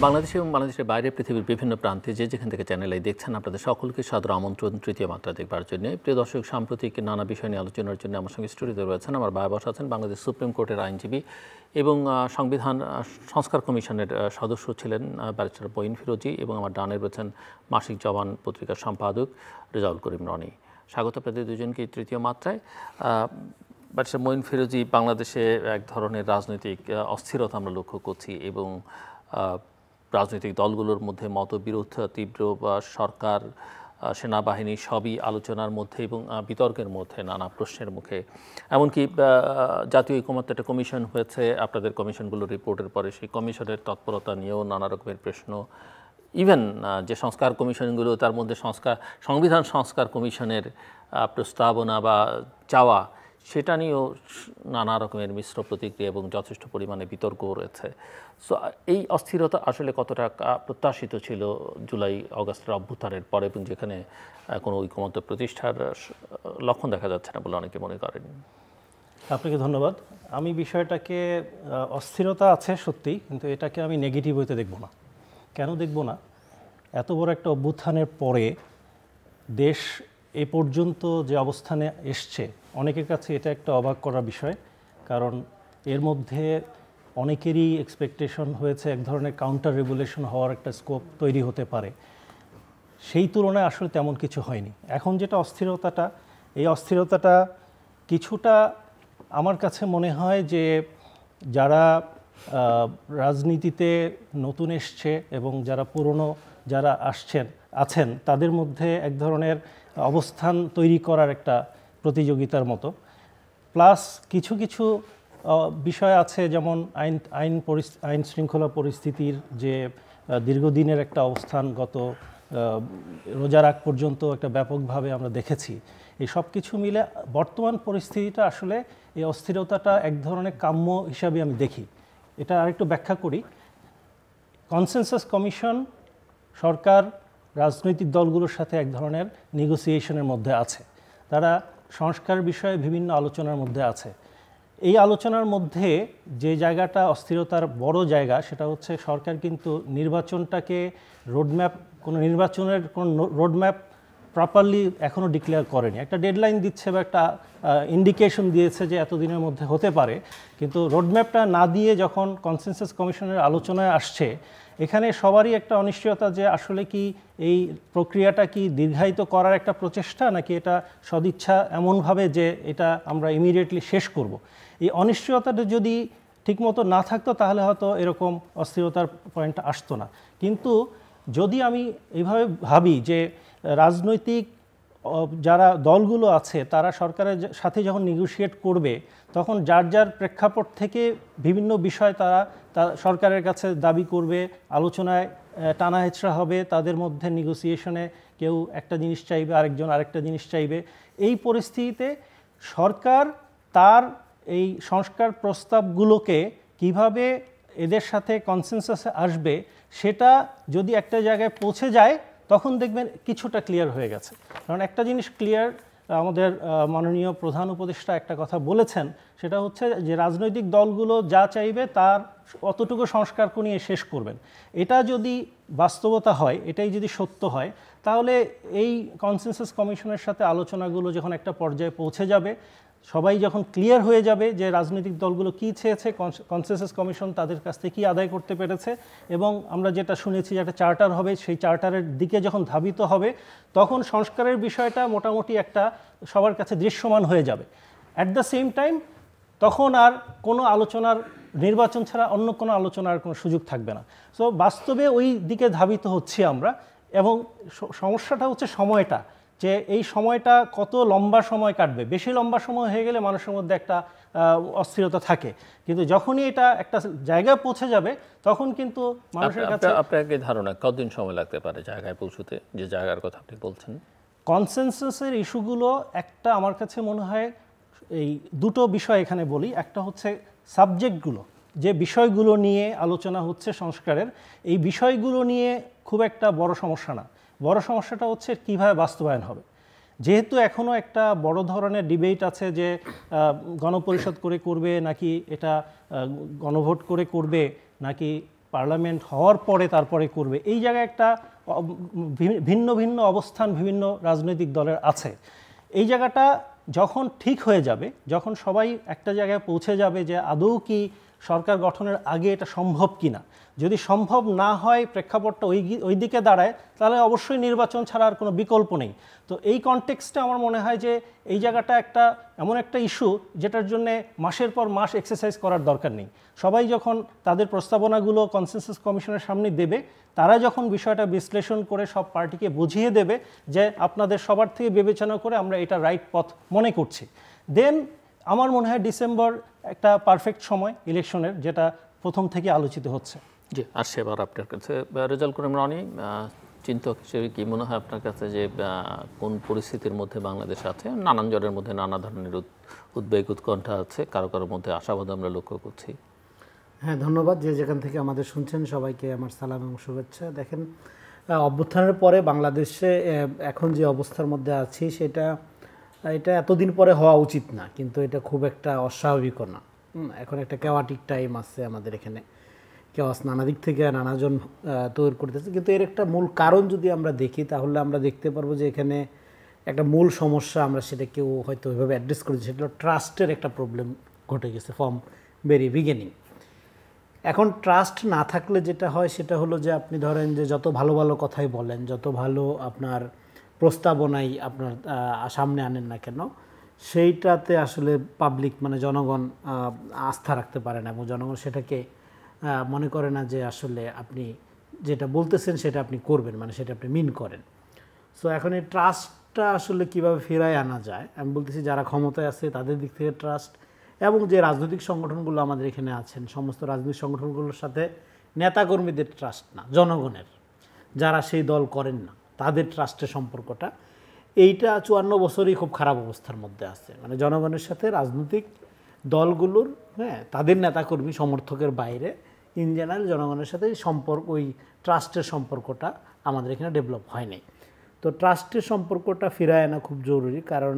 বাংলাদেশ এবং বাংলাদেশের বাইরে পৃথিবীর বিভিন্ন প্রান্তে যেখান থেকে চ্যানেল আই দেখছেন আপনাদের সকলকে সাদর আমন্ত্রণ তৃতীয় মাত্রা দেখবার জন্য। প্রিয় দর্শক, সাম্প্রতিক নানা বিষয় নিয়ে আলোচনার জন্য আমার সঙ্গে স্টুডিওতে রয়েছেন আমার ভাই বসা আছেন বাংলাদেশ সুপ্রিম কোর্টের আইনজীবী এবং সংবিধান সংস্কার কমিশনের সদস্য ছিলেন ব্যারিস্টার মঈন ফিরোজী, এবং আমার ডানে রয়েছেন মাসিক জবান পত্রিকার সম্পাদক রেজাউল করিম রনি। স্বাগত আপনাদের দুজনকে তৃতীয় মাত্রায়। ব্যারিস্টার মঈন ফিরোজী, বাংলাদেশে এক ধরনের রাজনৈতিক অস্থিরতা আমরা লক্ষ্য করছি এবং রাজনৈতিক দলগুলোর মধ্যে মতবিরোধ তীব্র, সরকার সেনাবাহিনী সবই আলোচনার মধ্যে এবং বিতর্কের মধ্যে, নানা প্রশ্নের মুখে। এমনকি জাতীয় ঐকমত্য একটা কমিশন হয়েছে, আপনাদের কমিশনগুলোর রিপোর্টের পরে সেই কমিশনের তৎপরতা নিয়েও নানা রকমের প্রশ্ন। ইভেন যে সংস্কার কমিশনগুলো, তার মধ্যে সংবিধান সংস্কার কমিশনের প্রস্তাবনা বা চাওয়া, সেটা নিয়েও নানা রকমের মিশ্র প্রতিক্রিয়া এবং যথেষ্ট পরিমাণে বিতর্কও রয়েছে। সো এই অস্থিরতা আসলে কতটা প্রত্যাশিত ছিল জুলাই অগাস্টের অভ্যুত্থানের পরে, এবং যেখানে কোনো ঐকমত্য প্রতিষ্ঠার লক্ষণ দেখা যাচ্ছে না বলে অনেকে মনে করেন? আপনাকে ধন্যবাদ। আমি বিষয়টাকে অস্থিরতা আছে সত্যি, কিন্তু এটাকে আমি নেগেটিভ হইতে দেখব না। কেন দেখব না? এত বড় একটা অভ্যুত্থানের পরে দেশ এ পর্যন্ত যে অবস্থানে এসছে, অনেকের কাছে এটা একটা অবাক করার বিষয়। কারণ এর মধ্যে অনেকেরই এক্সপেকটেশন হয়েছে এক ধরনের কাউন্টার রেগুলেশন হওয়ার একটা স্কোপ তৈরি হতে পারে। সেই তুলনায় আসলে তেমন কিছু হয়নি। এখন যেটা অস্থিরতাটা, এই অস্থিরতাটা কিছুটা আমার কাছে মনে হয় যে যারা রাজনীতিতে নতুন এসছে এবং যারা পুরনো যারা আছেন তাদের মধ্যে এক ধরনের অবস্থান তৈরি করার একটা প্রতিযোগিতার মতো। প্লাস কিছু কিছু বিষয় আছে, যেমন আইন শৃঙ্খলা পরিস্থিতির যে দীর্ঘদিনের একটা অবস্থান, গত রোজার আগ পর্যন্ত একটা ব্যাপকভাবে আমরা দেখেছি। এই সব কিছু মিলে বর্তমান পরিস্থিতিটা আসলে এই অস্থিরতাটা এক ধরনের কাম্য হিসাবে আমি দেখি। এটা আরেকটু ব্যাখ্যা করি। কনসেনসাস কমিশন, সরকার রাজনৈতিক দলগুলোর সাথে এক ধরনের নেগোসিয়েশনের মধ্যে আছে। তারা সংস্কার বিষয়ে বিভিন্ন আলোচনার মধ্যে আছে। এই আলোচনার মধ্যে যে জায়গাটা অস্থিরতার বড় জায়গা, সেটা হচ্ছে সরকার কিন্তু নির্বাচনটাকে নির্বাচনের কোনো রোডম্যাপ প্রপারলি এখনও ডিক্লেয়ার করেনি। একটা ডেডলাইন দিচ্ছে বা একটা ইন্ডিকেশন দিয়েছে যে এতদিনের মধ্যে হতে পারে, কিন্তু রোডম্যাপটা না দিয়ে যখন কনসেনসাস কমিশনের আলোচনায় আসছে, এখানে সবারই একটা অনিশ্চয়তা যে আসলে কি এই প্রক্রিয়াটা কি দীর্ঘায়িত করার একটা প্রচেষ্টা, নাকি এটা সদিচ্ছা এমনভাবে যে এটা আমরা ইমিডিয়েটলি শেষ করব। এই অনিশ্চয়তাটা যদি ঠিকমতো না থাকতো তাহলে হয়তো এরকম অস্থিরতার পয়েন্টটা আসতো না। কিন্তু যদি আমি এইভাবে ভাবি যে রাজনৈতিক যারা দলগুলো আছে তারা সরকারের সাথে যখন নেগোশিয়েট করবে, তখন যার যার প্রেক্ষাপট থেকে বিভিন্ন বিষয় তারা সরকারের কাছে দাবি করবে, আলোচনায় টানা হেঁচড়া হবে, তাদের মধ্যে নেগোসিয়েশনে কেউ একটা জিনিস চাইবে, আরেকজন আরেকটা জিনিস চাইবে। এই পরিস্থিতিতে সরকার তার এই সংস্কার প্রস্তাবগুলোকে কিভাবে এদের সাথে কনসেনসাসে আসবে, সেটা যদি একটা জায়গায় পৌঁছে যায় তখন দেখবেন কিছুটা ক্লিয়ার হয়ে গেছে। কারণ একটা জিনিস ক্লিয়ার, আমাদের মাননীয় প্রধান উপদেষ্টা একটা কথা বলেছেন, সেটা হচ্ছে যে রাজনৈতিক দলগুলো যা চাইবে তার অতটুকু সংস্কার নিয়ে শেষ করবেন। এটা যদি বাস্তবতা হয়, এটাই যদি সত্য হয়, তাহলে এই কনসেনসাস কমিশনের সাথে আলোচনাগুলো যখন একটা পর্যায়ে পৌঁছে যাবে, সবাই যখন ক্লিয়ার হয়ে যাবে যে রাজনৈতিক দলগুলো কী চেয়েছে, কনসেনসাস কমিশন তাদের কাছ থেকে কী আদায় করতে পেরেছে, এবং আমরা যেটা শুনেছি যে একটা চার্টার হবে, সেই চার্টারের দিকে যখন ধাবিত হবে, তখন সংস্কারের বিষয়টা মোটামুটি একটা সবার কাছে দৃশ্যমান হয়ে যাবে। অ্যাট দ্য সেম টাইম তখন আর কোনো আলোচনার, নির্বাচন ছাড়া অন্য কোনো আলোচনার কোনো সুযোগ থাকবে না। সো বাস্তবে ওই দিকে ধাবিত হচ্ছি আমরা, এবং সমস্যাটা হচ্ছে সময়টা, যে এই সময়টা কত লম্বা সময় কাটবে। বেশি লম্বা সময় হয়ে গেলে মানুষের মধ্যে একটা অস্থিরতা থাকে, কিন্তু যখনই এটা একটা জায়গায় পৌঁছে যাবে তখন কিন্তু মানুষের কাছে। আপনাকে ধারণা কতদিন সময় লাগতে পারে জায়গায় পৌঁছতে, যে জায়গার কথা আপনি বলছেন? কনসেনসাসের ইস্যুগুলো একটা, আমার কাছে মনে হয় এই দুটো বিষয় এখানে বলি। একটা হচ্ছে সাবজেক্টগুলো, যে বিষয়গুলো নিয়ে আলোচনা হচ্ছে সংস্কারের, এই বিষয়গুলো নিয়ে খুব একটা বড় সমস্যা না। বড় সমস্যাটা হচ্ছে কিভাবে বাস্তবায়ন হবে। যেহেতু এখনও একটা বড় ধরনের ডিবেট আছে যে গণপরিষদ করে করবে, নাকি এটা গণভোট করে করবে, নাকি পার্লামেন্ট হওয়ার পরে তারপরে করবে, এই জায়গায় একটা ভিন্ন ভিন্ন অবস্থান বিভিন্ন রাজনৈতিক দলের আছে। এই জায়গাটা যখন ঠিক হয়ে যাবে, যখন সবাই একটা জায়গায় পৌঁছে যাবে যে আদৌ কি সরকার গঠনের আগে এটা সম্ভব কিনা, যদি সম্ভব না হয়, প্রেক্ষাপটটা ওই দিকে দাঁড়ায়, তাহলে অবশ্যই নির্বাচন ছাড়া আর কোনো বিকল্প নেই। তো এই কনটেক্সটে আমার মনে হয় যে এই জায়গাটা এমন একটা ইস্যু যেটার জন্য মাসের পর মাস এক্সারসাইজ করার দরকার নেই। সবাই যখন তাদের প্রস্তাবনাগুলো কনসেনসাস কমিশনের সামনে দেবে, তারা যখন বিষয়টা বিশ্লেষণ করে সব পার্টিকে বুঝিয়ে দেবে যে আপনাদের সবার থেকে বিবেচনা করে আমরা এটা রাইট পথ মনে করছি, দেন আমার মনে হয় ডিসেম্বর একটা পারফেক্ট সময় ইলেকশনের, যেটা প্রথম থেকে আলোচিত হচ্ছে। জি, আর সেবার আপনার কাছে রেজাল্ট করিম রনি, চিন্তক হিসেবে কি মনে হয় আপনার কাছে যে কোন পরিস্থিতির মধ্যে বাংলাদেশ আছে? নানান জনের মধ্যে নানা ধরনের উদ্বেগ উৎকণ্ঠা আছে, কারো কারোর মধ্যে আশাবাদ আমরা লক্ষ্য করছি। হ্যাঁ, ধন্যবাদ। যে যেখান থেকে আমাদের শুনছেন সবাইকে আমার সালাম এবং শুভেচ্ছা। দেখেন, অভ্যুত্থানের পরে বাংলাদেশে এখন যে অবস্থার মধ্যে আছি এটা এতদিন পরে হওয়া উচিত না, কিন্তু এটা খুব একটা অস্বাভাবিকও না। এখন একটা কেওয়াটিক টাইম আছে আমাদের এখানে, কেওয়াস নানা দিক থেকে নানাজন তৈরি করতেছে। কিন্তু এর একটা মূল কারণ যদি আমরা দেখি, তাহলে আমরা দেখতে পারবো যে এখানে একটা মূল সমস্যা, আমরা সেটা কেউ হয়তো ওইভাবে অ্যাড্রেস করেছি, সেটা হলো ট্রাস্টের একটা প্রবলেম ঘটে গেছে ফ্রম ভেরি বিগিনিং। এখন ট্রাস্ট না থাকলে যেটা হয় সেটা হলো যে আপনি ধরেন যে যত ভালো ভালো কথাই বলেন, যত ভালো আপনার প্রস্তাবনাই আপনার সামনে আনেন না কেন, সেইটাতে আসলে পাবলিক মানে জনগণ আস্থা রাখতে পারে না, এবং জনগণ সেটাকে মনে করে না যে আসলে আপনি যেটা বলতেছেন সেটা আপনি করবেন, মানে সেটা আপনি মিন করেন। সো এখন এই ট্রাস্টটা আসলে কীভাবে ফেরায় আনা যায়, আমি বলতেছি যারা ক্ষমতায় আছে তাদের দিক থেকে ট্রাস্ট, এবং যে রাজনৈতিক সংগঠনগুলো আমাদের এখানে আছেন সমস্ত রাজনৈতিক সংগঠনগুলোর সাথে নেতাকর্মীদের ট্রাস্ট না, জনগণের যারা সেই দল করেন না তাদের ট্রাস্টের সম্পর্কটা, এইটা 54 বছরই খুব খারাপ অবস্থার মধ্যে আছে। মানে জনগণের সাথে রাজনৈতিক দলগুলোর, হ্যাঁ, তাদের নেতাকর্মী সমর্থকের বাইরে ইন জেনারেল জনগণের সাথে সম্পর্ক, ওই ট্রাস্টের সম্পর্কটা আমাদের এখানে ডেভেলপ হয় নাই। তো ট্রাস্টের সম্পর্কটা ফিরায় আনা খুব জরুরি, কারণ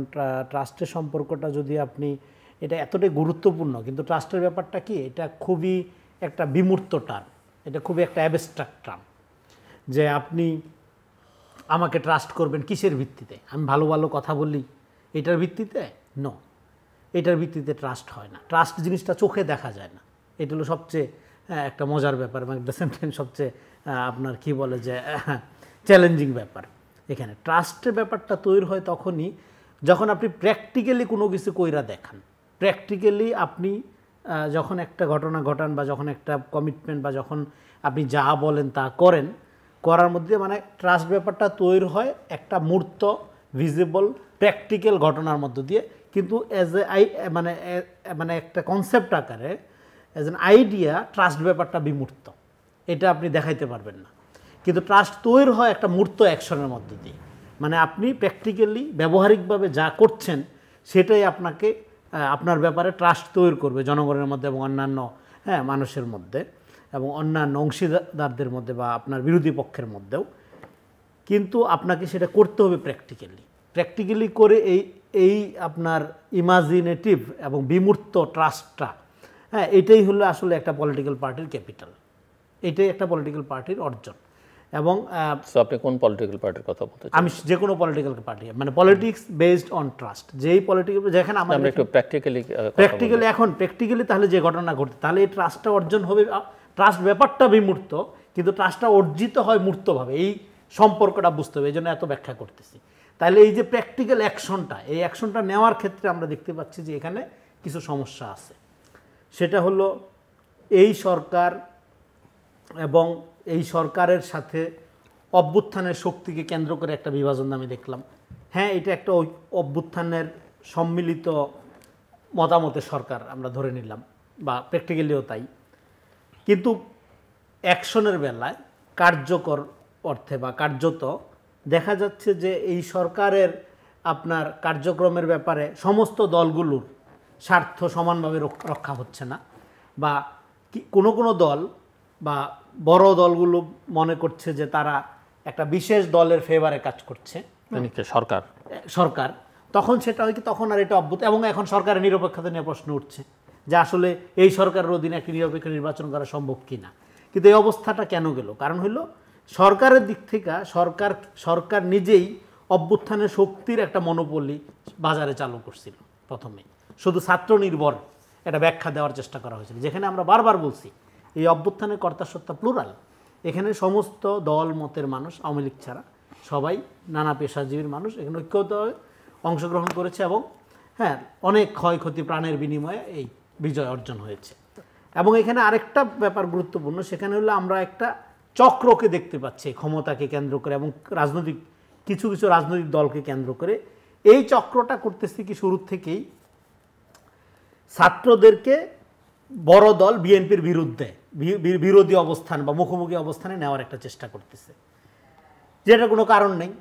ট্রাস্টের সম্পর্কটা যদি আপনি, এটা এতটাই গুরুত্বপূর্ণ, কিন্তু ট্রাস্টের ব্যাপারটা কি, এটা খুবই একটা বিমূর্ত টার্ম, এটা খুবই একটা অ্যাবস্ট্রাক্ট টার্ম, যে আপনি আমাকে ট্রাস্ট করবেন কিসের ভিত্তিতে? আমি ভালো ভালো কথা বলি এটার ভিত্তিতে? নো, এটার ভিত্তিতে ট্রাস্ট হয় না। ট্রাস্ট জিনিসটা চোখে দেখা যায় না, এটা হলো সবচেয়ে একটা মজার ব্যাপার, এবং দ্য সেম টাইম সবচেয়ে আপনার কি বলে যে চ্যালেঞ্জিং ব্যাপার। এখানে ট্রাস্টের ব্যাপারটা তৈরি হয় তখনই যখন আপনি প্র্যাকটিক্যালি কোনো কিছু কইরা দেখান, প্র্যাকটিক্যালি আপনি যখন একটা ঘটনা ঘটান, বা যখন একটা কমিটমেন্ট, বা যখন আপনি যা বলেন তা করেন, করার মধ্যে মানে ট্রাস্ট ব্যাপারটা তৈরি হয় একটা মূর্ত, ভিজিবল, প্র্যাকটিক্যাল ঘটনার মধ্য দিয়ে। কিন্তু অ্যাজ এ মানে একটা কনসেপ্ট আকারে, অ্যাজ অ্যান আইডিয়া, ট্রাস্ট ব্যাপারটা বিমূর্ত, এটা আপনি দেখাইতে পারবেন না। কিন্তু ট্রাস্ট তৈরি হয় একটা মূর্ত অ্যাকশনের মধ্য দিয়ে, মানে আপনি প্র্যাকটিক্যালি ব্যবহারিকভাবে যা করছেন সেটাই আপনাকে আপনার ব্যাপারে ট্রাস্ট তৈরি করবে জনগণের মধ্যে, এবং অন্যান্য মানুষের মধ্যে, এবং অন্যান্য অংশীদারদের মধ্যে, বা আপনার বিরোধী পক্ষের মধ্যেও। কিন্তু আপনাকে সেটা করতে হবে প্র্যাকটিক্যালি করে এই আপনার ইমাজিনেটিভ এবং বিমূর্ত ট্রাস্টটা, এটাই হলো আসলে একটা পলিটিক্যাল পার্টির ক্যাপিটাল, এটাই একটা পলিটিক্যাল পার্টির অর্জন। এবং আপনি কোন পলিটিক্যাল পার্টির কথা বলতে চান? আমি যে কোনো পলিটিক্যাল পার্টি, মানে পলিটিক্স বেসড অন ট্রাস্ট, যেই পলিটিক্যাল, যেখানে আমরা একটু প্র্যাকটিক্যালি তাহলে যে ঘটনা ঘটে, তাহলে এই ট্রাস্টটা অর্জন হবে। ট্রাস্ট ব্যাপারটা বিমূর্ত, কিন্তু ট্রাস্টটা অর্জিত হয় মূর্তভাবে, এই সম্পর্কটা বুঝতে হবে, এই জন্য এত ব্যাখ্যা করতেছি। তাহলে এই যে প্র্যাকটিক্যাল অ্যাকশনটা, এই অ্যাকশনটা নেওয়ার ক্ষেত্রে আমরা দেখতে পাচ্ছি যে এখানে কিছু সমস্যা আছে। সেটা হলো এই সরকার এবং এই সরকারের সাথে অভ্যুত্থানের শক্তিকে কেন্দ্র করে একটা বিভাজন আমি দেখলাম। হ্যাঁ, এটা একটা অভ্যুত্থানের সম্মিলিত মতামতের সরকার আমরা ধরে নিলাম, বা প্র্যাকটিক্যালিও তাই। কিন্তু অ্যাকশনের বেলায় কার্যকর অর্থে বা কার্যত দেখা যাচ্ছে যে এই সরকারের আপনার কার্যক্রমের ব্যাপারে সমস্ত দলগুলোর স্বার্থ সমানভাবে রক্ষা হচ্ছে না, বা কোনো দল বা বড় দলগুলো মনে করছে যে তারা একটা বিশেষ দলের ফেভারে কাজ করছে, সরকার। তখন সেটা হয় কি, তখন আর এটা অভ্যুত, এবং এখন সরকারের নিরপেক্ষতা নিয়ে প্রশ্ন উঠছে যে আসলে এই সরকারের অধীনে একটি নিরপেক্ষ নির্বাচন করা সম্ভব কিনা। কিন্তু এই অবস্থাটা কেন গেল? কারণ হলো সরকারের দিক থেকে সরকার নিজেই অভ্যুত্থানের শক্তির একটা মনোপলি বাজারে চালু করছিল প্রথমে, শুধু ছাত্র নির্ভর একটা ব্যাখ্যা দেওয়ার চেষ্টা করা হয়েছিল, যেখানে আমরা বারবার বলছি এই অভ্যুত্থানের কর্তাসত্তা প্লুরাল, এখানে সমস্ত দল মতের মানুষ, আওয়ামী লীগ ছাড়া সবাই নানা পেশাজীবীর মানুষ এখানে ঐক্যবদ্ধভাবে অংশগ্রহণ করেছে এবং হ্যাঁ অনেক ক্ষয়ক্ষতি প্রাণের বিনিময়ে এই বিজয় অর্জন হয়েছে। এবং এখানে আরেকটা ব্যাপার গুরুত্বপূর্ণ, সেখানে হলো আমরা একটা চক্রকে দেখতে পাচ্ছি ক্ষমতাকে কেন্দ্র করে এবং কিছু কিছু রাজনৈতিক দলকে কেন্দ্র করে। এই চক্রটা করতেছে কি শুরু থেকেই ছাত্রদেরকে বড় দল বিএনপির বিরুদ্ধে বিরোধী অবস্থান বা মুখোমুখি অবস্থানে নেওয়ার একটা চেষ্টা করতেছে, যেটা কোনো কারণ নেই,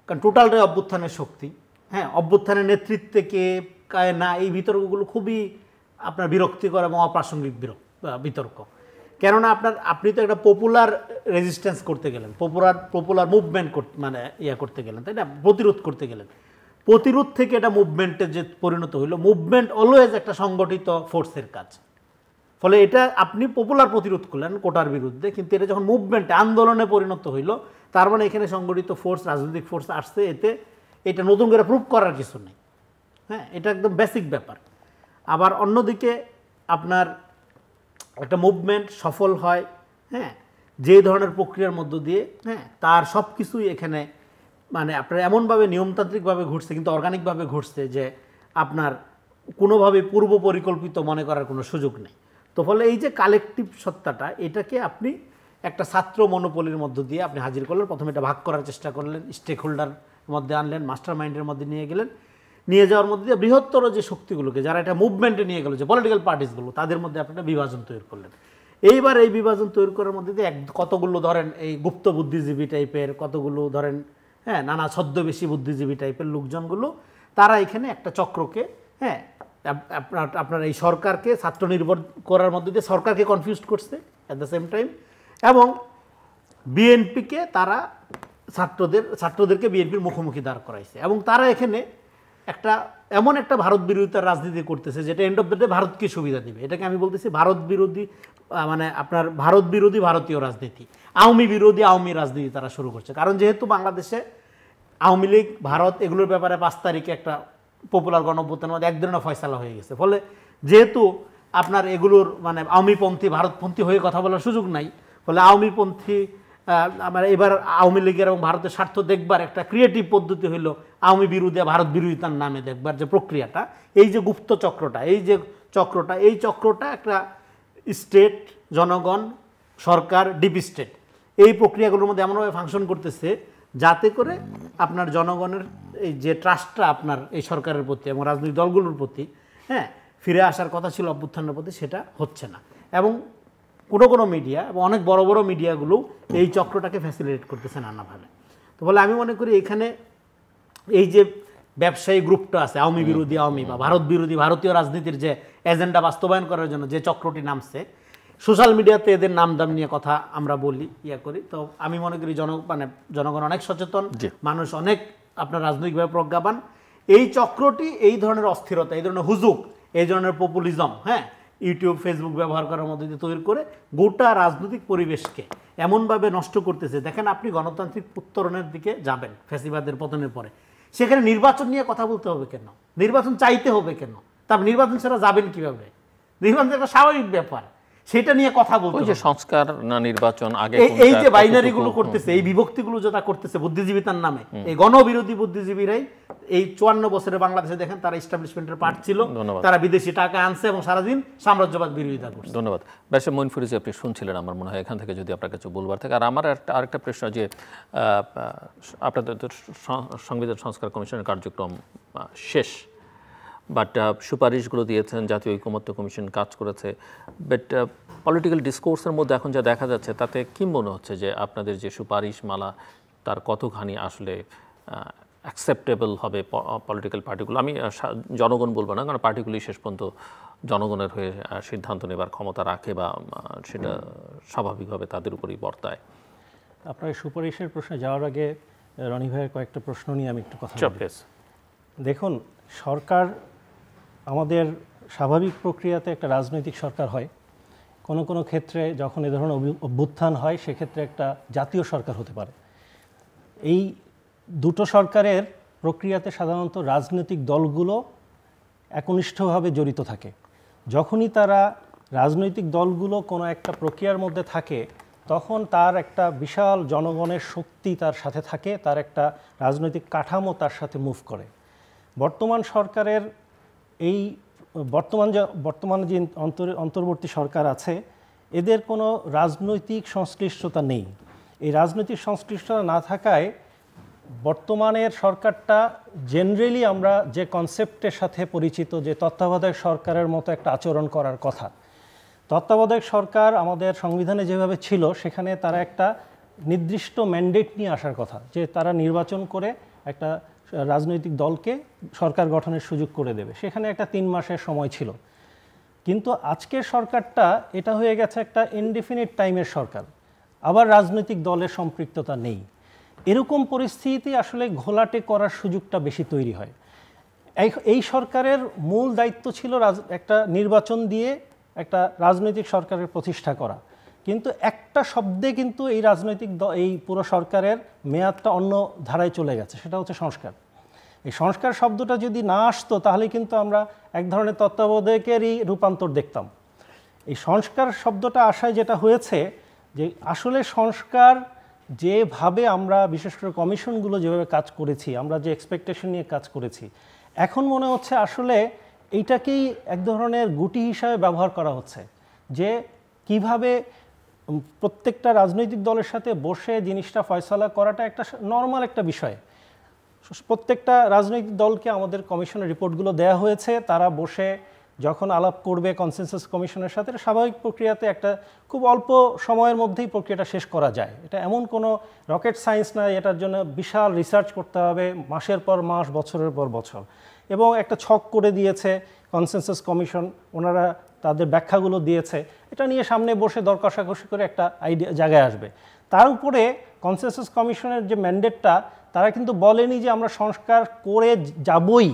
কারণ টোটালটাই অভ্যুত্থানের শক্তি। হ্যাঁ, অভ্যুত্থানের নেতৃত্বে কে না, এই বিতর্কগুলো খুবই আপনার বিরক্তিকর এবং অপ্রাসঙ্গিক বিতর্ক। কেননা আপনি তো একটা পপুলার রেজিস্ট্যান্স করতে গেলেন, পপুলার মুভমেন্ট মানে করতে গেলেন, তাই না, প্রতিরোধ করতে গেলেন। প্রতিরোধ থেকে এটা মুভমেন্টে যে পরিণত হইল, মুভমেন্ট অলওয়েজ একটা সংগঠিত ফোর্সের কাজ। ফলে এটা আপনি পপুলার প্রতিরোধ করলেন কোটার বিরুদ্ধে, কিন্তু এটা যখন মুভমেন্টে আন্দোলনে পরিণত হইল, তার মানে এখানে সংগঠিত ফোর্স, রাজনৈতিক ফোর্স আসছে, এটা নতুন করে প্রুভ করার কিছু নেই। হ্যাঁ, এটা একদম বেসিক ব্যাপার। আবার অন্যদিকে আপনার একটা মুভমেন্ট সফল হয়, হ্যাঁ, যে ধরনের প্রক্রিয়ার মধ্য দিয়ে, হ্যাঁ, তার সব কিছুই এখানে মানে আপনার এমনভাবে নিয়মতান্ত্রিকভাবে ঘটছে, কিন্তু অর্গানিকভাবে ঘটছে যে আপনার কোনোভাবে পূর্ব পরিকল্পিত মনে করার কোনো সুযোগ নেই। তো ফলে এই যে কালেকটিভ সত্তাটা, এটাকে আপনি একটা ছাত্র মনোপলির মধ্য দিয়ে আপনি হাজির করলেন। প্রথমে এটা ভাগ করার চেষ্টা করলেন, স্টেক হোল্ডার মধ্যে আনলেন, মাস্টার মাইন্ডের মধ্যে নিয়ে গেলেন, নিয়ে যাওয়ার মধ্যে দিয়ে বৃহত্তর যে শক্তিগুলোকে, যারা এটা মুভমেন্টে নিয়ে গেল, যে পলিটিক্যাল পার্টিসগুলো, তাদের মধ্যে আপনি একটা বিভাজন তৈরি করলেন। এইবার এই বিভাজন তৈরি করার মধ্যে দিয়ে কতগুলো ধরেন এই গুপ্ত বুদ্ধিজীবী টাইপের, কতগুলো ধরেন হ্যাঁ নানা ছদ্মবেশী বুদ্ধিজীবী টাইপের লোকজনগুলো, তারা এখানে একটা চক্রকে, হ্যাঁ, আপনার এই সরকারকে ছাত্র নির্ভর করার মধ্যে দিয়ে সরকারকে কনফিউজ করছে অ্যাট দ্য সেম টাইম, এবং বিএনপিকে তারা ছাত্রদেরকে বিএনপির মুখোমুখি দাঁড় করাইছে। এবং তারা এখানে এমন একটা ভারত বিরোধিতার রাজনীতি করতেছে, যেটা এন্ড অফ দ্য ডে ভারতকে সুবিধা দিবে। এটাকে আমি বলতেছি ভারত বিরোধী, মানে আপনার ভারত বিরোধী ভারতীয় রাজনীতি, আওয়ামী বিরোধী আওয়ামী রাজনীতি তারা শুরু করছে। কারণ যেহেতু বাংলাদেশে আওয়ামী লীগ, ভারত এগুলোর ব্যাপারে 5 তারিখে একটা পপুলার গণঅভ্যুত্থানের মধ্যে এক ধরনের ফয়সালা হয়ে গেছে। ফলে যেহেতু আপনার এগুলোর মানে আওয়ামীপন্থী ভারতপন্থী হয়ে কথা বলার সুযোগ নাই, ফলে আওয়ামীপন্থী আমার এবার আওয়ামী লীগের এবং ভারতের স্বার্থ দেখবার একটা ক্রিয়েটিভ পদ্ধতি হইল আওয়ামী বিরোধী ভারত বিরোধিতার নামে দেখবার যে প্রক্রিয়াটা, এই যে গুপ্ত চক্রটা, এই চক্রটা একটা স্টেট, জনগণ, সরকার, ডিপ স্টেট, এই প্রক্রিয়াগুলোর মধ্যে এমনভাবে ফাংশন করতেছে যাতে করে আপনার জনগণের এই যে ট্রাস্টটা আপনার এই সরকারের প্রতি এবং রাজনৈতিক দলগুলোর প্রতি, হ্যাঁ, ফিরে আসার কথা ছিল অভ্যুত্থানের প্রতি, সেটা হচ্ছে না। এবং কোনো মিডিয়া এবং অনেক বড় বড় মিডিয়াগুলো এই চক্রটাকে ফ্যাসিলিটেট করতেছে নানাভাবে। তো বলে আমি মনে করি এখানে এই যে ব্যবসায়ী গ্রুপটা আছে, আওয়ামী বিরোধী আওয়ামী বা ভারত বিরোধী ভারতীয় রাজনীতির যে এজেন্ডা বাস্তবায়ন করার জন্য যে চক্রটি নামছে, সোশ্যাল মিডিয়াতে এদের নামদাম নিয়ে কথা আমরা বলি, করি। তো আমি মনে করি জনগণ অনেক সচেতন, মানুষ অনেক আপনার রাজনৈতিকভাবে প্রজ্ঞাবান। এই চক্রটি এই ধরনের অস্থিরতা, এই ধরনের হুজুক, এই ধরনের পপুলিজম, হ্যাঁ, ইউটিউব ফেসবুক ব্যবহার করার মধ্যে দিয়ে তৈরি করে গোটা রাজনৈতিক পরিবেশকে এমনভাবে নষ্ট করতেছে। দেখেন, আপনি গণতান্ত্রিক উত্তরণের দিকে যাবেন ফ্যাসিবাদের পতনের পরে, সেখানে নির্বাচন নিয়ে কথা বলতে হবে কেন? নির্বাচন চাইতে হবে কেন? তারপর নির্বাচন ছাড়া যাবেন কিভাবে? নির্বাচন একটা স্বাভাবিক ব্যাপার, সেটা নিয়ে কথা বলতে হবে। সংস্কার না নির্বাচন আগে, এই যে বাইনারিগুলো করতেছে, এই বিভক্তিগুলো যেটা করতেছে বুদ্ধিজীবিতার নামে, এই গণবিরোধী বুদ্ধিজীবীরাই এই 54 বছরে বাংলাদেশে দেখেন তারা এস্টাবলিশমেন্টের পার্ট ছিল, তারা বিদেশি টাকা আনছে এবং সারাদিন সাম্রাজ্যবাদ বিরোধিতা করছে। ধন্যবাদ। বেশি মইন ফিরোজ, আপনি শুনছিলেন, আমার মনে হয় এখান থেকে যদি আপনার কিছু বলবার থাকে। আর আমার আরেকটা প্রশ্ন, যে আপনাদের সংবিধান সংস্কার কমিশনের কার্যক্রম শেষ, বাট সুপারিশগুলো দিয়েছেন, জাতীয় ঐকমত্য কমিশন কাজ করেছে, বাট পলিটিক্যাল ডিসকোর্সের মধ্যে এখন যা দেখা যাচ্ছে, তাতে কি মনে হচ্ছে যে আপনাদের যে সুপারিশ মালা, তার কতখানি আসলে অ্যাকসেপ্টেবল হবে পলিটিক্যাল পার্টিগুলো? আমি জনগণ বলবো না, কারণ পার্টিগুলি শেষ পর্যন্ত জনগণের হয়ে সিদ্ধান্ত নেবার ক্ষমতা রাখে বা সেটা স্বাভাবিকভাবে তাদের উপরই বর্তায়। আপনার সুপারিশের প্রশ্নে যাওয়ার আগে রনি ভাইয়ের কয়েকটা প্রশ্ন নিয়ে আমি একটু কথা বলি। দেখুন, সরকার আমাদের স্বাভাবিক প্রক্রিয়াতে একটা রাজনৈতিক সরকার হয়, কোনো ক্ষেত্রে যখন এ ধরনের অভ্যুত্থান হয় সেক্ষেত্রে একটা জাতীয় সরকার হতে পারে। এই দুটো সরকারের প্রক্রিয়াতে সাধারণত রাজনৈতিক দলগুলো একনিষ্ঠভাবে জড়িত থাকে। যখনই তারা রাজনৈতিক দলগুলো কোনো একটা প্রক্রিয়ার মধ্যে থাকে তখন তার একটা বিশাল জনগণের শক্তি তার সাথে থাকে, তার একটা রাজনৈতিক কাঠামো তার সাথে মুভ করে। বর্তমান সরকারের এই বর্তমান যে অন্তর্বর্তী সরকার আছে এদের কোনো রাজনৈতিক সংশ্লিষ্টতা নেই। এই রাজনৈতিক সংশ্লিষ্টতা না থাকায় বর্তমানের সরকারটা জেনারেলি আমরা যে কনসেপ্টের সাথে পরিচিত যে তত্ত্বাবধায়ক সরকারের মতো একটা আচরণ করার কথা। তত্ত্বাবধায়ক সরকার আমাদের সংবিধানে যেভাবে ছিল সেখানে তারা একটা নির্দিষ্ট ম্যান্ডেট নিয়ে আসার কথা, যে তারা নির্বাচন করে একটা রাজনৈতিক দলকে সরকার গঠনের সুযোগ করে দেবে, সেখানে একটা 3 মাসের সময় ছিল। কিন্তু আজকের সরকারটা এটা হয়ে গেছে একটা ইনডিফিনিট টাইমের সরকার, আবার রাজনৈতিক দলের সম্পৃক্ততা নেই। এরকম পরিস্থিতি আসলে ঘোলাটে করার সুযোগটা বেশি তৈরি হয়। এই সরকারের মূল দায়িত্ব ছিল একটা নির্বাচন দিয়ে একটা রাজনৈতিক সরকারের প্রতিষ্ঠা করা, কিন্তু একটা শব্দে কিন্তু এই পুরো সরকারের মেয়াদটা অন্য ধারায় চলে গেছে, সেটা হচ্ছে সংস্কার। এই সংস্কার শব্দটা যদি না আসতো তাহলে কিন্তু আমরা এক ধরনের তত্ত্বাবধায়কেরই রূপান্তর দেখতাম। এই সংস্কার শব্দটা আসায় যেটা হয়েছে যে আসলে সংস্কার যেভাবে আমরা বিশেষ করে কমিশনগুলো যেভাবে কাজ করেছি, আমরা যে এক্সপেকটেশন নিয়ে কাজ করেছি, এখন মনে হচ্ছে আসলে এইটাকেই এক ধরনের গুটি হিসাবে ব্যবহার করা হচ্ছে, যে কিভাবে প্রত্যেকটা রাজনৈতিক দলের সাথে বসে জিনিসটা ফয়সালা করাটা একটা নর্মাল একটা বিষয়। প্রত্যেকটা রাজনৈতিক দলকে আমাদের কমিশনের রিপোর্টগুলো দেওয়া হয়েছে, তারা বসে যখন আলাপ করবে কনসেনসাস কমিশনের সাথে, স্বাভাবিক প্রক্রিয়াতে একটা খুব অল্প সময়ের মধ্যেই প্রক্রিয়াটা শেষ করা যায়। এটা এমন কোনো রকেট সায়েন্স না, এটার জন্য বিশাল রিসার্চ করতে হবে মাসের পর মাস, বছরের পর বছর। এবং একটা ছক করে দিয়েছে কনসেনসাস কমিশন, ওনারা তাদের ব্যাখ্যাগুলো দিয়েছে, এটা নিয়ে সামনে বসে দর কষাকষি করে একটা জায়গায় আসবে। তার উপরে কনসেনসাস কমিশনের যে ম্যান্ডেটটা, তারা কিন্তু বলেনি যে আমরা সংস্কার করে যাবই,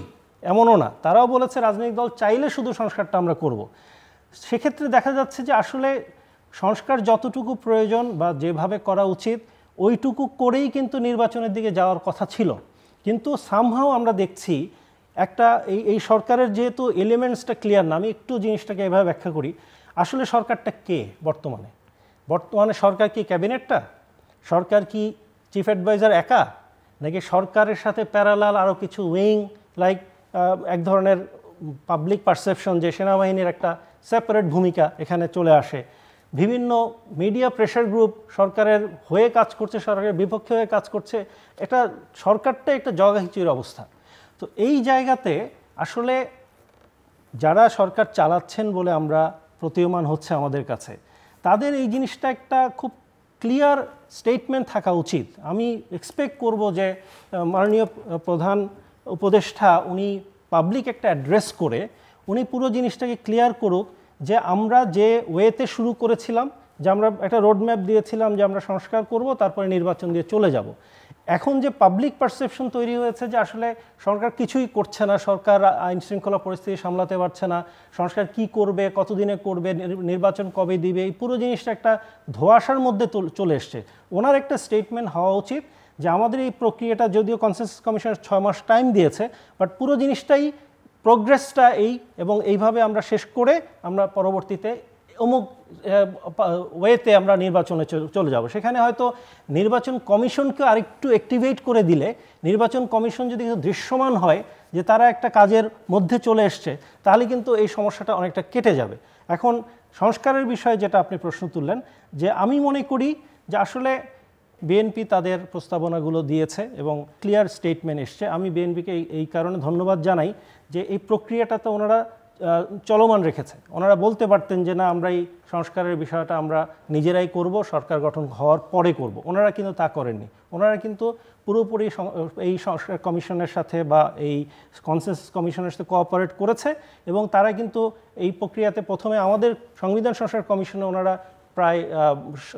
এমনও না। তারাও বলেছে রাজনৈতিক দল চাইলে শুধু সংস্কারটা আমরা করব। সেক্ষেত্রে দেখা যাচ্ছে যে আসলে সংস্কার যতটুকু প্রয়োজন বা যেভাবে করা উচিত ওইটুকু করেই কিন্তু নির্বাচনের দিকে যাওয়ার কথা ছিল। কিন্তু সামহাও আমরা দেখছি একটা এই সরকারের যেহেতু এলিমেন্টসটা ক্লিয়ার না, আমি একটু জিনিসটাকে এভাবে ব্যাখ্যা করি। আসলে সরকারটা কে বর্তমানে সরকার কি ক্যাবিনেটটা? সরকার কি চিফ অ্যাডভাইজার একা? নাকি সরকারের সাথে প্যারালাল আরও কিছু উইং, লাইক এক ধরনের পাবলিক পারসেপশন যে সেনাবাহিনীর একটা সেপারেট ভূমিকা এখানে চলে আসে, বিভিন্ন মিডিয়া প্রেশার গ্রুপ সরকারের হয়ে কাজ করছে, সরকারের বিপক্ষে হয়ে কাজ করছে, এটা সরকারটা একটা জগাখিচুড়ির অবস্থা। তো এই জায়গাতে আসলে যারা সরকার চালাচ্ছেন বলে আমরা প্রতীয়মান হচ্ছে আমাদের কাছে, তাদের এই জিনিসটা একটা খুব ক্লিয়ার স্টেটমেন্ট থাকা উচিত। আমি এক্সপেক্ট করব যে মাননীয় প্রধান উপদেষ্টা উনি পাবলিক একটা অ্যাড্রেস করে উনি পুরো জিনিসটাকে ক্লিয়ার করুক যে আমরা যে ওয়েতে শুরু করেছিলাম, যে আমরা একটা রোডম্যাপ দিয়েছিলাম যে আমরা সংস্কার করব, তারপরে নির্বাচন দিয়ে চলে যাব। এখন যে পাবলিক পারসেপশন তৈরি হয়েছে যে আসলে সরকার কিছুই করছে না, সরকার আইন শৃঙ্খলা পরিস্থিতি সামলাতে পারছে না, সংস্কার কি করবে, কতদিনে করবে, নির্বাচন কবে দিবে, এই পুরো জিনিসটা একটা ধোঁয়াশার মধ্যে চলে এসছে। ওনার একটা স্টেটমেন্ট হওয়া উচিত যে আমাদের এই প্রক্রিয়াটা, যদিও কনসেনসাস কমিশনের 6 মাস টাইম দিয়েছে, বাট পুরো জিনিসটাই প্রোগ্রেসটা এবং এইভাবে আমরা শেষ করে আমরা পরবর্তীতে অমুক ওয়েতে আমরা নির্বাচনে চলে যাব। সেখানে হয়তো নির্বাচন কমিশনকে আরেকটু অ্যাক্টিভেট করে দিলে, নির্বাচন কমিশন যদি দৃশ্যমান হয় যে তারা একটা কাজের মধ্যে চলে এসছে, তাহলে কিন্তু এই সমস্যাটা অনেকটা কেটে যাবে। এখন সংস্কারের বিষয়ে যেটা আপনি প্রশ্ন তুললেন, যে আমি মনে করি যে আসলে বিএনপি তাদের প্রস্তাবনাগুলো দিয়েছে এবং ক্লিয়ার স্টেটমেন্ট এসছে। আমি বিএনপিকে এই কারণে ধন্যবাদ জানাই যে এই প্রক্রিয়াটাতে ওনারা চলমান রেখেছে। ওনারা বলতে পারতেন যে না, আমরা এই সংস্কারের বিষয়টা আমরা নিজেরাই করব, সরকার গঠন হওয়ার পরে করব। ওনারা কিন্তু তা করেননি। ওনারা কিন্তু পুরোপুরি এই সংস্কার কমিশনের সাথে বা এই কনসেনসাস কমিশনের সাথে কোঅপারেট করেছে এবং তারা কিন্তু এই প্রক্রিয়াতে প্রথমে আমাদের সংবিধান সংস্কার কমিশনে ওনারা প্রায়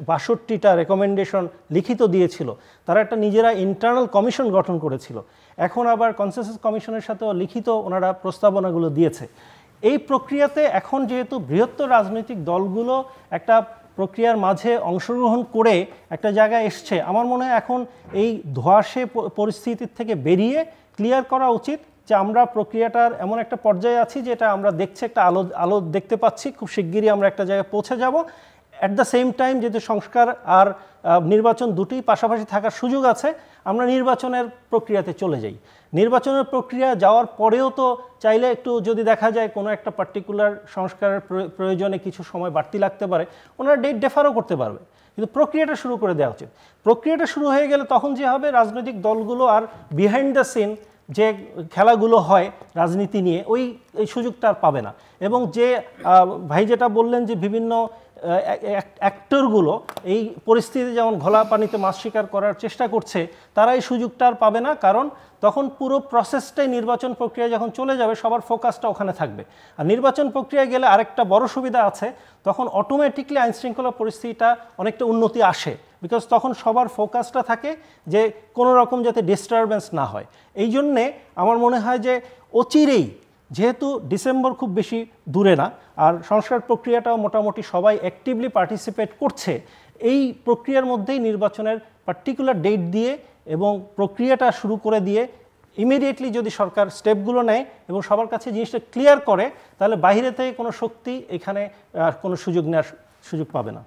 ৬২টা রেকমেন্ডেশন লিখিত দিয়েছিল। তারা একটা নিজেরা ইন্টারনাল কমিশন গঠন করেছিল। এখন আবার কনসেনসাস কমিশনের সাথেও লিখিত ওনারা প্রস্তাবনাগুলো দিয়েছে। এই প্রক্রিয়াতে এখন যেহেতু বৃহত্তর রাজনৈতিক দলগুলো একটা প্রক্রিয়ার মাঝে অংশগ্রহণ করে একটা জায়গায় এসছে, আমার মনে হয় এখন এই ধোঁয়াশে পরিস্থিতির থেকে বেরিয়ে ক্লিয়ার করা উচিত যে আমরা প্রক্রিয়াটার এমন একটা পর্যায়ে আছি যেটা আমরা দেখছি, একটা আলো দেখতে পাচ্ছি, খুব শিগগিরই আমরা একটা জায়গায় পৌঁছে যাব। অ্যাট দ্য সেম টাইম যেহেতু সংস্কার আর নির্বাচন দুটোই পাশাপাশি থাকার সুযোগ আছে, আমরা নির্বাচনের প্রক্রিয়াতে চলে যাই। নির্বাচনের প্রক্রিয়া যাওয়ার পরেও তো চাইলে একটু যদি দেখা যায় কোনো একটা পার্টিকুলার সংস্কারের প্রয়োজনে কিছু সময় বাড়তি লাগতে পারে, ওনারা ডেট ডেফারও করতে পারবে, কিন্তু প্রক্রিয়াটা শুরু করে দেওয়া উচিত। প্রক্রিয়াটা শুরু হয়ে গেলে তখন যে হবে, রাজনৈতিক দলগুলো আর বিহাইন্ড দ্য সিন যে খেলাগুলো হয় রাজনীতি নিয়ে এই সুযোগটা আর পাবে না। এবং যে ভাই যেটা বললেন যে বিভিন্ন অ্যাক্টরগুলো এই পরিস্থিতি যেমন ঘোলা পানিতে মাছ শিকার করার চেষ্টা করছে, তারা এই সুযোগটা আর পাবে না, কারণ তখন পুরো প্রসেসটাই নির্বাচন প্রক্রিয়া যখন চলে যাবে সবার ফোকাসটা ওখানে থাকবে। আর নির্বাচন প্রক্রিয়ায় গেলে আরেকটা বড় সুবিধা আছে, তখন অটোমেটিকলি আইনশৃঙ্খলা পরিস্থিতিটা অনেকটা উন্নতি আসে, বিকজ তখন সবার ফোকাসটা থাকে যে কোনো রকম যাতে ডিস্টারবেন্স না হয়। এই জন্যে আমার মনে হয় যে অচিরেই, যেহেতু ডিসেম্বর খুব বেশি দূরে না, আর সংস্কার প্রক্রিয়াটাও মোটামুটি সবাই অ্যাক্টিভলি পার্টিসিপেট করছে, এই প্রক্রিয়ার মধ্যেই নির্বাচনের পার্টিকুলার ডেট দিয়ে এবং প্রক্রিয়াটা শুরু করে দিয়ে ইমিডিয়েটলি যদি সরকার স্টেপগুলো নেয় এবং সবার কাছে জিনিসটা ক্লিয়ার করে, তাহলে বাইরে থেকে কোনো শক্তি এখানে কোনো সুযোগ নেওয়ার সুযোগ পাবে না।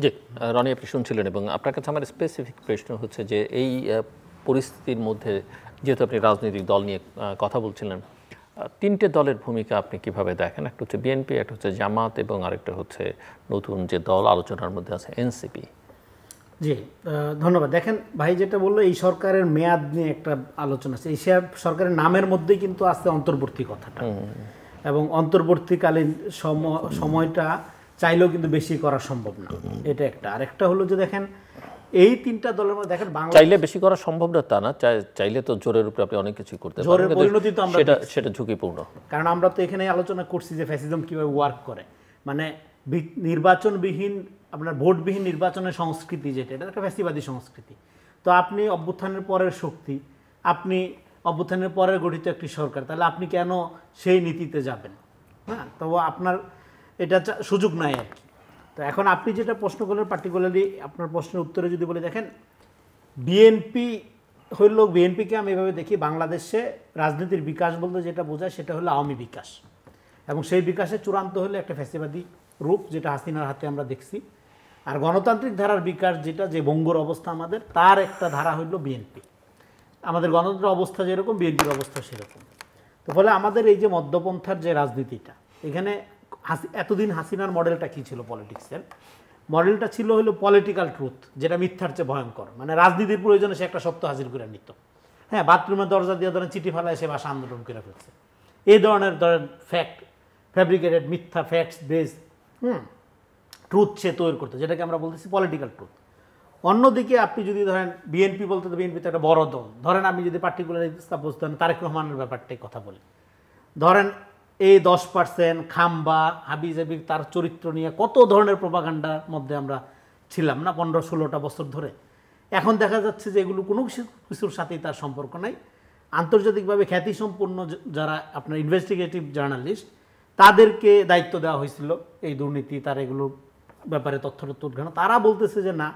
জি, রনি আপনি শুনছিলেন, এবং আপনার কাছে আমার স্পেসিফিক প্রশ্ন হচ্ছে যে এই পরিস্থিতির মধ্যে যেহেতু আপনি রাজনৈতিক দল নিয়ে কথা বলছিলেন, তিনটে দলের ভূমিকা আপনি কিভাবে দেখেন? একটা হচ্ছে বিএনপি, একটা হচ্ছে জামাত, এবং আরেকটা হচ্ছে নতুন যে দল আলোচনার মধ্যে আছে এনসিপি। জি, ধন্যবাদ। দেখেন ভাই যেটা বললো, এই সরকারের মেয়াদ নিয়ে একটা আলোচনা আছে। এই সরকারের নামের মধ্যেই কিন্তু আছে অন্তর্বর্তী কথাটা, এবং অন্তর্বর্তীকালীন সময়টা চাইলেও কিন্তু বেশি করা সম্ভব না, এটা একটা। আরেকটা হলো যে দেখেন এই তিনটা দলের মধ্যে দেখেন বাংলা চাইলে বেশি করা সম্ভব না তা না, চাইলে তো জোরের উপরে আপনি অনেক কিছু করতে পারেন, জোরের পরিণতি তো আমরা সেটা ঝুঁকিপূর্ণ। কারণ আমরা তো এখানে আলোচনা করছি যে ফ্যাসিজম কিভাবে ওয়ার্ক করে, মানে নির্বাচনবিহীন, আপনার ভোটবিহীন নির্বাচনের সংস্কৃতি যেটা, এটা একটা ফ্যাসিবাদী সংস্কৃতি। তো আপনি অভ্যুত্থানের পরের শক্তি, আপনি অভ্যুত্থানের পরের গঠিত একটি সরকার, তাহলে আপনি কেন সেই নীতিতে যাবেন? হ্যাঁ, তো আপনার এটা সুযোগ নাই আর কি। তো এখন আপনি যেটা প্রশ্ন করলেন, পার্টিকুলারলি আপনার প্রশ্নের উত্তরে যদি বলে, দেখেন বিএনপি হইল, বিএনপিকে আমি এভাবে দেখি, বাংলাদেশে রাজনীতির বিকাশ বলতে যেটা বোঝায় সেটা হলো আওয়ামী বিকাশ, এবং সেই বিকাশের চূড়ান্ত হলো একটা ফ্যাসিবাদী রূপ, যেটা হাসিনার হাতে আমরা দেখছি। আর গণতান্ত্রিক ধারার বিকাশ যেটা, যে বঙ্গর অবস্থা আমাদের, তার একটা ধারা হইল বিএনপি। আমাদের গণতন্ত্রের অবস্থা যেরকম, বিএনপির অবস্থা সেরকম। তো ফলে আমাদের এই যে মধ্যপন্থার যে রাজনীতিটা, এখানে এতদিন হাসিনার মডেলটা কি ছিল? পলিটিক্সের মডেলটা ছিল হলো পলিটিক্যাল ট্রুথ, যেটা মিথ্যার চেয়ে ভয়ঙ্কর, মানে রাজনীতির প্রয়োজনে সে একটা সত্য হাজির করে নিত। হ্যাঁ, বাথরুমের দরজা দিয়ে ধরেন চিঠি ফেলায় সে ভাষা আন্দোলন করে ফেলছে, এই ধরনের ধরেন ফ্যাব্রিকেটেড মিথ্যা ফ্যাক্টস বেস ট্রুথ সে তৈরি করতো, যেটাকে আমরা বলতেছি পলিটিক্যাল ট্রুথ। অন্যদিকে আপনি যদি ধরেন বিএনপি বলতে, তো বিএনপি তো একটা বড় দল, ধরেন আমি যদি পার্টিকুলারলি সাপোজ ধরেন তারেক রহমানের ব্যাপারটাই কথা বলি, ধরেন এই 10% খাম্বা হাবিজাবি তার চরিত্র নিয়ে কত ধরনের প্রোপাগান্ডার মধ্যে আমরা ছিলাম না 15-16টা বছর ধরে। এখন দেখা যাচ্ছে যে এগুলো কোনো কিছুর সাথেই তার সম্পর্ক নাই। আন্তর্জাতিকভাবে খ্যাতিসম্পন্ন যারা আপনার ইনভেস্টিগেটিভ জার্নালিস্ট, তাদেরকে দায়িত্ব দেওয়া হয়েছিল এই দুর্নীতি, তার এগুলো ব্যাপারে তথ্য উদ্ঘাটন, তারা বলতেছে যে না,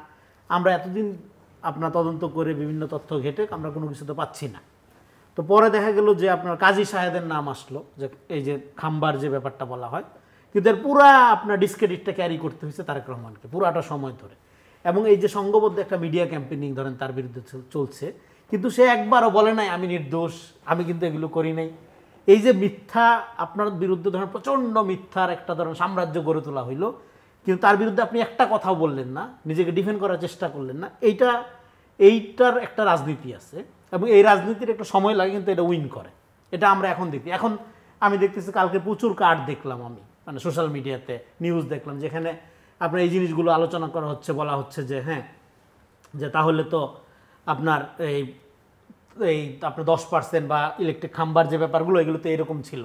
আমরা এতদিন আপনার তদন্ত করে বিভিন্ন তথ্য ঘেটে আমরা কোনো কিছু তো পাচ্ছি না। তো পরে দেখা গেল যে আপনার কাজী সাহেদের নাম আসলো, যে এই যে খাম্বার যে ব্যাপারটা বলা হয়, কিন্তু এর পুরা আপনার ডিসক্রেডিটটা ক্যারি করতে হয়েছে তারেক রহমানকে পুরাটা সময় ধরে। এবং এই যে সংঘবদ্ধ একটা মিডিয়া ক্যাম্পেইনিং ধরেন তার বিরুদ্ধে চলছে, কিন্তু সে একবারও বলে নাই আমি নির্দোষ, আমি কিন্তু এগুলো করি নাই। এই যে মিথ্যা আপনার বিরুদ্ধে ধরেন প্রচণ্ড মিথ্যার একটা ধরেন সাম্রাজ্য গড়ে তোলা হইলো, কিন্তু তার বিরুদ্ধে আপনি একটা কথাও বললেন না, নিজেকে ডিফেন্ড করার চেষ্টা করলেন না। এইটার একটা রাজনীতি আছে, এবং এই রাজনীতির একটা সময় লাগে, কিন্তু এটা উইন করে। এটা আমরা এখন দেখি। এখন আমি দেখতেছি কালকে প্রচুর কার্ড দেখলাম আমি, মানে সোশ্যাল মিডিয়াতে নিউজ দেখলাম, যেখানে আপনার এই জিনিসগুলো আলোচনা করা হচ্ছে, বলা হচ্ছে যে হ্যাঁ, যে তাহলে তো আপনার এই আপনার 10% বা ইলেকট্রিক খাম্বার যে ব্যাপারগুলো, এগুলো তো এরকম ছিল,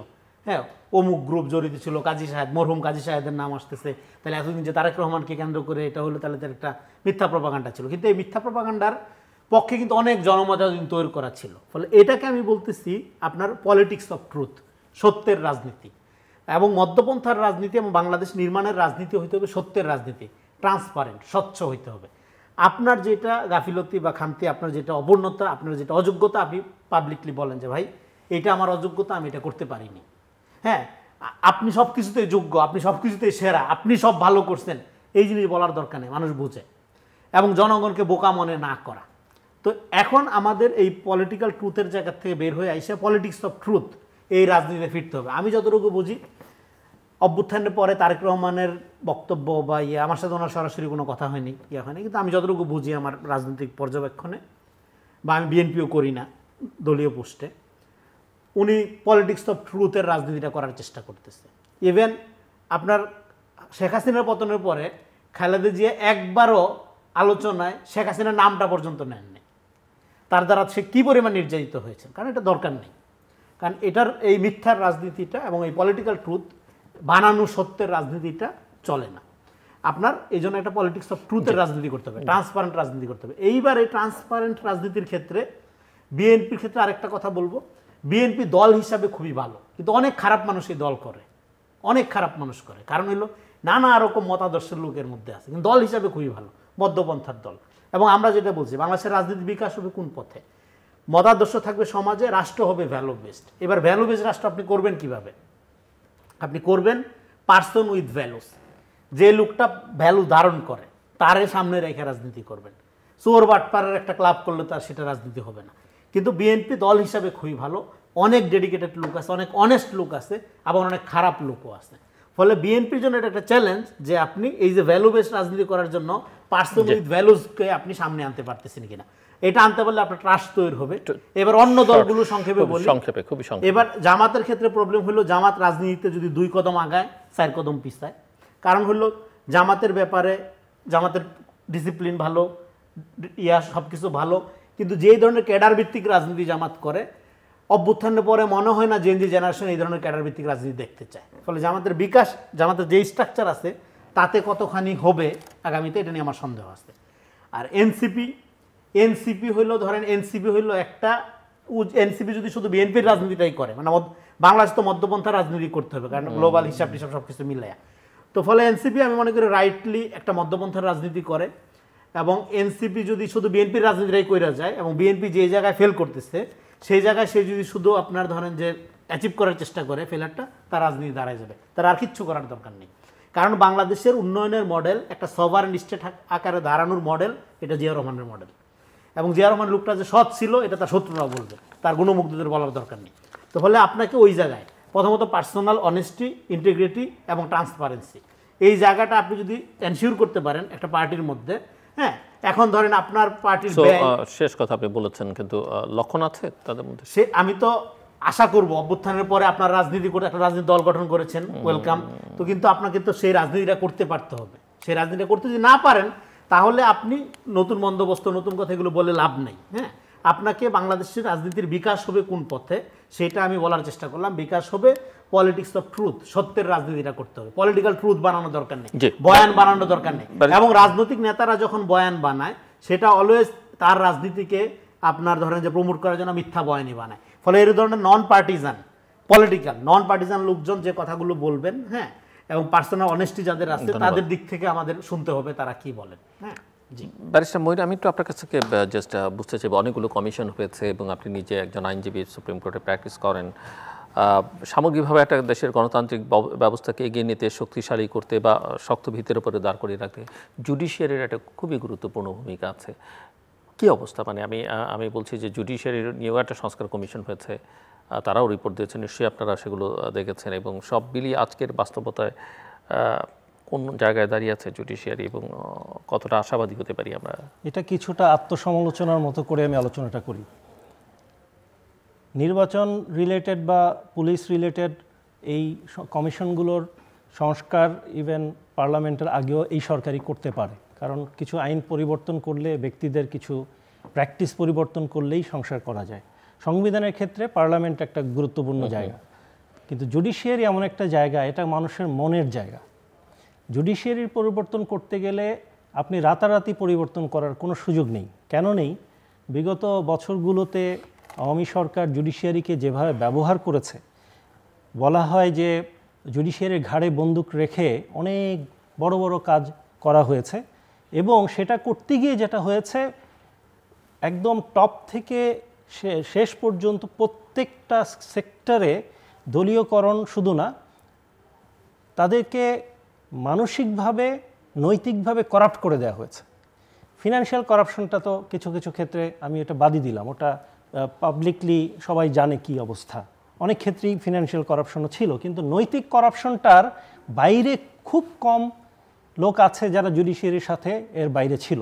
হ্যাঁ, অমুক গ্রুপ জড়িত ছিল, কাজী সাহেব, মরহুম কাজী সাহেবের নাম আসতেছে, তাহলে এতদিন যে তারেক রহমানকে কেন্দ্র করে এটা হলো, তাহলে তার একটা মিথ্যা প্রপাগান্ডা ছিল। কিন্তু এই মিথ্যা প্রপাগান্ডার পক্ষে কিন্তু অনেক জনমত তৈরি করা ছিল। ফলে এটাকে আমি বলতেছি আপনার পলিটিক্স অফ ট্রুথ, সত্যের রাজনীতি। এবং মধ্যপন্থার রাজনীতি এবং বাংলাদেশ নির্মাণের রাজনীতি হইতে হবে সত্যের রাজনীতি, ট্রান্সপারেন্ট, স্বচ্ছ হইতে হবে। আপনার যেটা গাফিলতি বা খামতি, আপনার যেটা অপূর্ণতা, আপনার যেটা অযোগ্যতা, আপনি পাবলিকলি বলেন যে ভাই এটা আমার অযোগ্যতা, আমি এটা করতে পারিনি। হ্যাঁ, আপনি সব কিছুতেই যোগ্য, আপনি সব কিছুতেই সেরা, আপনি সব ভালো করছেন, এই জিনিস বলার দরকার নেই, মানুষ বুঝে। এবং জনগণকে বোকা মনে না করা। তো এখন আমাদের এই পলিটিক্যাল ট্রুথের জায়গা থেকে বের হয়ে আইসে পলিটিক্স অফ ট্রুথ, এই রাজনীতিতে ফিরতে হবে। আমি যতটুকু বুঝি অভ্যুত্থানের পরে তারেক রহমানের বক্তব্য বা আমার সাথে ওনার সরাসরি কোনো কথা হয়নি, হয়নি, কিন্তু আমি যতটুকু বুঝি আমার রাজনৈতিক পর্যবেক্ষণে, বা আমি বিএনপিও করি না দলীয় পোস্টে, উনি পলিটিক্স অফ ট্রুথের রাজনীতিটা করার চেষ্টা করতেছে। ইভেন আপনার শেখ হাসিনার পতনের পরে খালেদা জিয়া একবারও আলোচনায় শেখ হাসিনার নামটা পর্যন্ত নেননি। তার দ্বারা সে কী পরিমাণ নির্যাতিত হয়েছে, কারণ এটা দরকার নেই। কারণ এটার এই মিথ্যার রাজনীতিটা এবং এই পলিটিক্যাল ট্রুথ, বানানো সত্যের রাজনীতিটা চলে না। আপনার এই জন্য একটা পলিটিক্স অফ ট্রুথের রাজনীতি করতে হবে, ট্রান্সপারেন্ট রাজনীতি করতে হবে। এইবার এই ট্রান্সপারেন্ট রাজনীতির ক্ষেত্রে বিএনপির ক্ষেত্রে আরেকটা কথা বলবো, বিএনপি দল হিসাবে খুবই ভালো, কিন্তু অনেক খারাপ মানুষ এই দল করে, অনেক খারাপ মানুষ করে। কারণ হলো নানা রকম মতাদর্শের লোকের মধ্যে আছে, কিন্তু দল হিসাবে খুবই ভালো, মধ্যপন্থার দল। এবং আমরা যেটা বলছি, বাংলাদেশের রাজনীতি বিকাশ হবে কোন পথে? মতাদর্শ থাকবে সমাজে, রাষ্ট্র হবে ভ্যালু বেসড। এবার ভ্যালু বেসড রাষ্ট্র আপনি করবেন কিভাবে? আপনি করবেন পার্সন উইথ ভ্যালুস, যে লোকটা ভ্যালু ধারণ করে তারে সামনে রেখে রাজনীতি করবেন। চোর বাটপাড়ের একটা ক্লাব করলে তার সেটা রাজনীতি হবে না। কিন্তু বিএনপি দল হিসাবে খুবই ভালো, অনেক ডেডিকেটেড লোক আছে, অনেক অনেস্ট লোক আছে, আবার অনেক খারাপ লোকও আছে। ফলে বিএনপির জন্য এটা একটা চ্যালেঞ্জ যে আপনি এই যে ভ্যালু বেসড রাজনীতি করার জন্য পার্সন উইথ ভ্যালুসকে আপনি সামনে আনতে পারতেছেন কিনা, এটা আনতে পারলে আপনার ট্রাস্ট তৈরি হবে। এবার অন্য দলগুলো সংক্ষেপে বলি, খুবই সংক্ষেপে। এবার জামাতের ক্ষেত্রে প্রবলেম হলো, জামাত রাজনীতিতে যদি 2 কদম আগায় 4 কদম পিছায়। কারণ হলো জামাতের ব্যাপারে, জামাতের ডিসিপ্লিন ভালো, সব কিছু ভালো, কিন্তু যেই ধরনের ক্যাডার ভিত্তিক রাজনীতি জামাত করে, অভ্যুত্থানের পরে মনে হয় না জেনজি জেনারেশন এই ধরনের ক্যাডার ভিত্তিক রাজনীতি দেখতে চায়। ফলে জামাতের বিকাশ, জামাতের যেই স্ট্রাকচার আছে তাতে কতখানি হবে আগামীতে, এটা নিয়ে আমার সন্দেহ আছে। আর এনসিপি হইলো, ধরেন এনসিপি হইলো একটা, এনসিপি যদি শুধু বিএনপির রাজনীতিটাই করে, মানে বাংলাদেশ তো মধ্যপন্থা রাজনীতি করতে হবে, কারণ গ্লোবাল হিসাব টিসাব সব কিছু মিলাইয়া। তো ফলে এনসিপি আমি মনে করি রাইটলি একটা মধ্যপন্থার রাজনীতি করে। এবং এনসিপি যদি শুধু বিএনপির রাজনীতিটাই কইরা যায়, এবং বিএনপি যে জায়গায় ফেল করতেছে সেই জায়গায় সে যদি শুধু আপনার ধরেন যে অ্যাচিভ করার চেষ্টা করে ফেলারটা, তার রাজনীতি দাঁড়ায় যাবে, তার আর কিচ্ছু করার দরকার নেই। কারণ বাংলাদেশের উন্নয়নের মডেল একটা সভারেন স্টেট আকারে দাঁড়ানোর মডেল, এটা জিয়া রহমানের মডেল। এবং জিয়া রহমান লোকটা যে সৎ ছিল এটা তার শত্রুরাও বলবে, তার গুণমুগ্ধদের বলার দরকার নেই। তো ফলে আপনাকে ওই জায়গায় প্রথমত পার্সোনাল অনেস্টি, ইন্টিগ্রিটি এবং ট্রান্সপারেন্সি, এই জায়গাটা আপনি যদি এনশিওর করতে পারেন একটা পার্টির মধ্যে। হ্যাঁ, এখন ধরেন আপনার পার্টির শেষ কথা আপনি বলেছেন, কিন্তু লক্ষণ আছে তাদের মধ্যে। সে আমি তো আশা করব অভ্যুত্থানের পরে আপনার রাজনীতি করে একটা রাজনীতি দল গঠন করেছেন, ওয়েলকাম। তো কিন্তু আপনাকে তো সেই রাজনীতিটা করতে পারতে হবে। সেই রাজনীতিটা করতে যদি না পারেন তাহলে আপনি নতুন বন্দোবস্ত, নতুন কথা এগুলো বলে লাভ নেই। হ্যাঁ, আপনাকে বাংলাদেশের রাজনীতির বিকাশ হবে কোন পথে সেটা আমি বলার চেষ্টা করলাম। বিকাশ হবে পলিটিক্স অফ ট্রুথ, সত্যের রাজনীতিটা করতে হবে। পলিটিক্যাল ট্রুথ বানানো দরকার নেই, বয়ান বানানো দরকার নেই। এবং রাজনৈতিক নেতারা যখন বয়ান বানায় সেটা অলওয়েজ তার রাজনীতিকে আপনার ধরেন যে প্রমোট করার জন্য মিথ্যা বয়ানই বানায়। ফলে এই ধরনের নন পার্টিজান লোকজন যে কথাগুলো বলবেন, হ্যাঁ, এবং পার্সোনাল অনেস্টি যাদের আছে তাদের দিক থেকে আমাদের শুনতে হবে তারা কি বলেন। হ্যাঁ, জি। ব্যারিস্টার মহির, আমি একটু আপনার কাছ থেকে জাস্ট বুঝতে চাইব, অনেকগুলো কমিশন হয়েছে এবং আপনি নিজে একজন আইনজীবী, সুপ্রিম কোর্টে প্র্যাকটিস করেন। সামগ্রিকভাবে একটা দেশের গণতান্ত্রিক ব্যবস্থাকে এগিয়ে নিতে, শক্তিশালী করতে বা শক্ত ভিতের উপরে দাঁড় করিয়ে রাখতে জুডিশিয়ারির একটা খুবই গুরুত্বপূর্ণ ভূমিকা আছে। কী অবস্থা? মানে আমি বলছি যে জুডিশিয়ারির নিয়েও একটা সংস্কার কমিশন হয়েছে, তারাও রিপোর্ট দিয়েছেন, নিশ্চয়ই আপনারা সেগুলো দেখেছেন। এবং সব মিলিয়ে আজকের বাস্তবতায় কোন জায়গায় দাঁড়িয়ে আছে জুডিশিয়ারি এবং কতটা আশাবাদী হতে পারি আমরা? এটা কিছুটা আত্মসমালোচনার মতো করে আমি আলোচনাটা করি। নির্বাচন রিলেটেড বা পুলিশ রিলেটেড এই কমিশনগুলোর সংস্কার ইভেন পার্লামেন্টের আগেও এই সরকারই করতে পারে, কারণ কিছু আইন পরিবর্তন করলে, ব্যক্তিদের কিছু প্র্যাকটিস পরিবর্তন করলেই সংস্কার করা যায়। সংবিধানের ক্ষেত্রে পার্লামেন্ট একটা গুরুত্বপূর্ণ জায়গা, কিন্তু জুডিশিয়ারি এমন একটা জায়গা, এটা মানুষের মনের জায়গা। জুডিশিয়ারির পরিবর্তন করতে গেলে আপনি রাতারাতি পরিবর্তন করার কোনো সুযোগ নেই। কেন নেই? বিগত বছরগুলোতে আওয়ামী সরকার জুডিশিয়ারিকে যেভাবে ব্যবহার করেছে, বলা হয় যে জুডিশিয়ারির ঘাড়ে বন্দুক রেখে অনেক বড় বড় কাজ করা হয়েছে এবং সেটা করতে গিয়ে যেটা হয়েছে একদম টপ থেকে শেষ পর্যন্ত প্রত্যেকটা সেক্টরে দলীয়করণ শুধু না, তাদেরকে মানসিকভাবে নৈতিকভাবে করাপ্ট করে দেওয়া হয়েছে। ফিনান্সিয়াল করাপশনটা তো কিছু কিছু ক্ষেত্রে আমি এটা বাদই দিলাম, ওটা পাবলিকলি সবাই জানে কি অবস্থা, অনেক ক্ষেত্রেই ফিনান্সিয়াল করাপশনও ছিল, কিন্তু নৈতিক করাপশনটার বাইরে খুব কম লোক আছে যারা জুডিশিয়ারির সাথে এর বাইরে ছিল।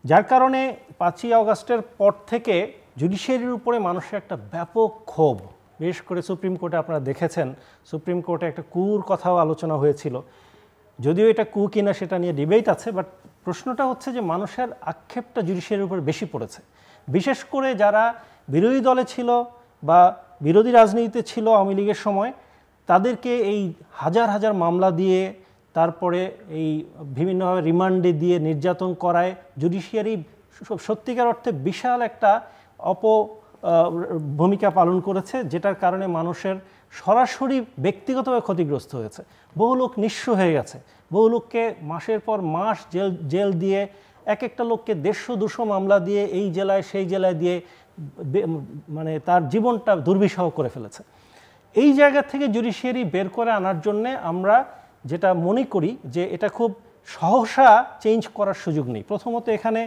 যার কারণে 5ই আগস্টের পর থেকে জুডিশিয়ারির উপরে মানুষের একটা ব্যাপক ক্ষোভ, বিশেষ করে সুপ্রিম কোর্টে আপনারা দেখেছেন, সুপ্রিম কোর্টে একটা কুর কথাও আলোচনা হয়েছিল, যদিও এটা কু কিনা সেটা নিয়ে ডিবেট আছে, বাট প্রশ্নটা হচ্ছে যে মানুষের আক্ষেপটা জুডিশিয়ারির উপর বেশি পড়েছে। বিশেষ করে যারা বিরোধী দলে ছিল বা বিরোধী রাজনীতিতে ছিল আওয়ামী লীগের সময়, তাদেরকে এই হাজার হাজার মামলা দিয়ে তারপরে এই বিভিন্নভাবে রিমান্ডে দিয়ে নির্যাতন করায় জুডিশিয়ারি সত্যিকার অর্থে বিশাল একটা ভূমিকা পালন করেছে, যেটার কারণে মানুষের সরাসরি ব্যক্তিগতভাবে ক্ষতিগ্রস্ত হয়েছে। বহু লোক নিঃস্ব হয়ে গেছে, বহু লোককে মাসের পর মাস জেল দিয়ে, এক একটা লোককে 150-200 মামলা দিয়ে এই জেলায় সেই জেলায় দিয়ে মানে তার জীবনটা দুর্বিষহ করে ফেলেছে। এই জায়গা থেকে জুডিশিয়ারি বের করে আনার জন্যে আমরা যেটা মনে করি যে এটা খুব সহসা চেঞ্জ করার সুযোগ নেই। প্রথমত এখানে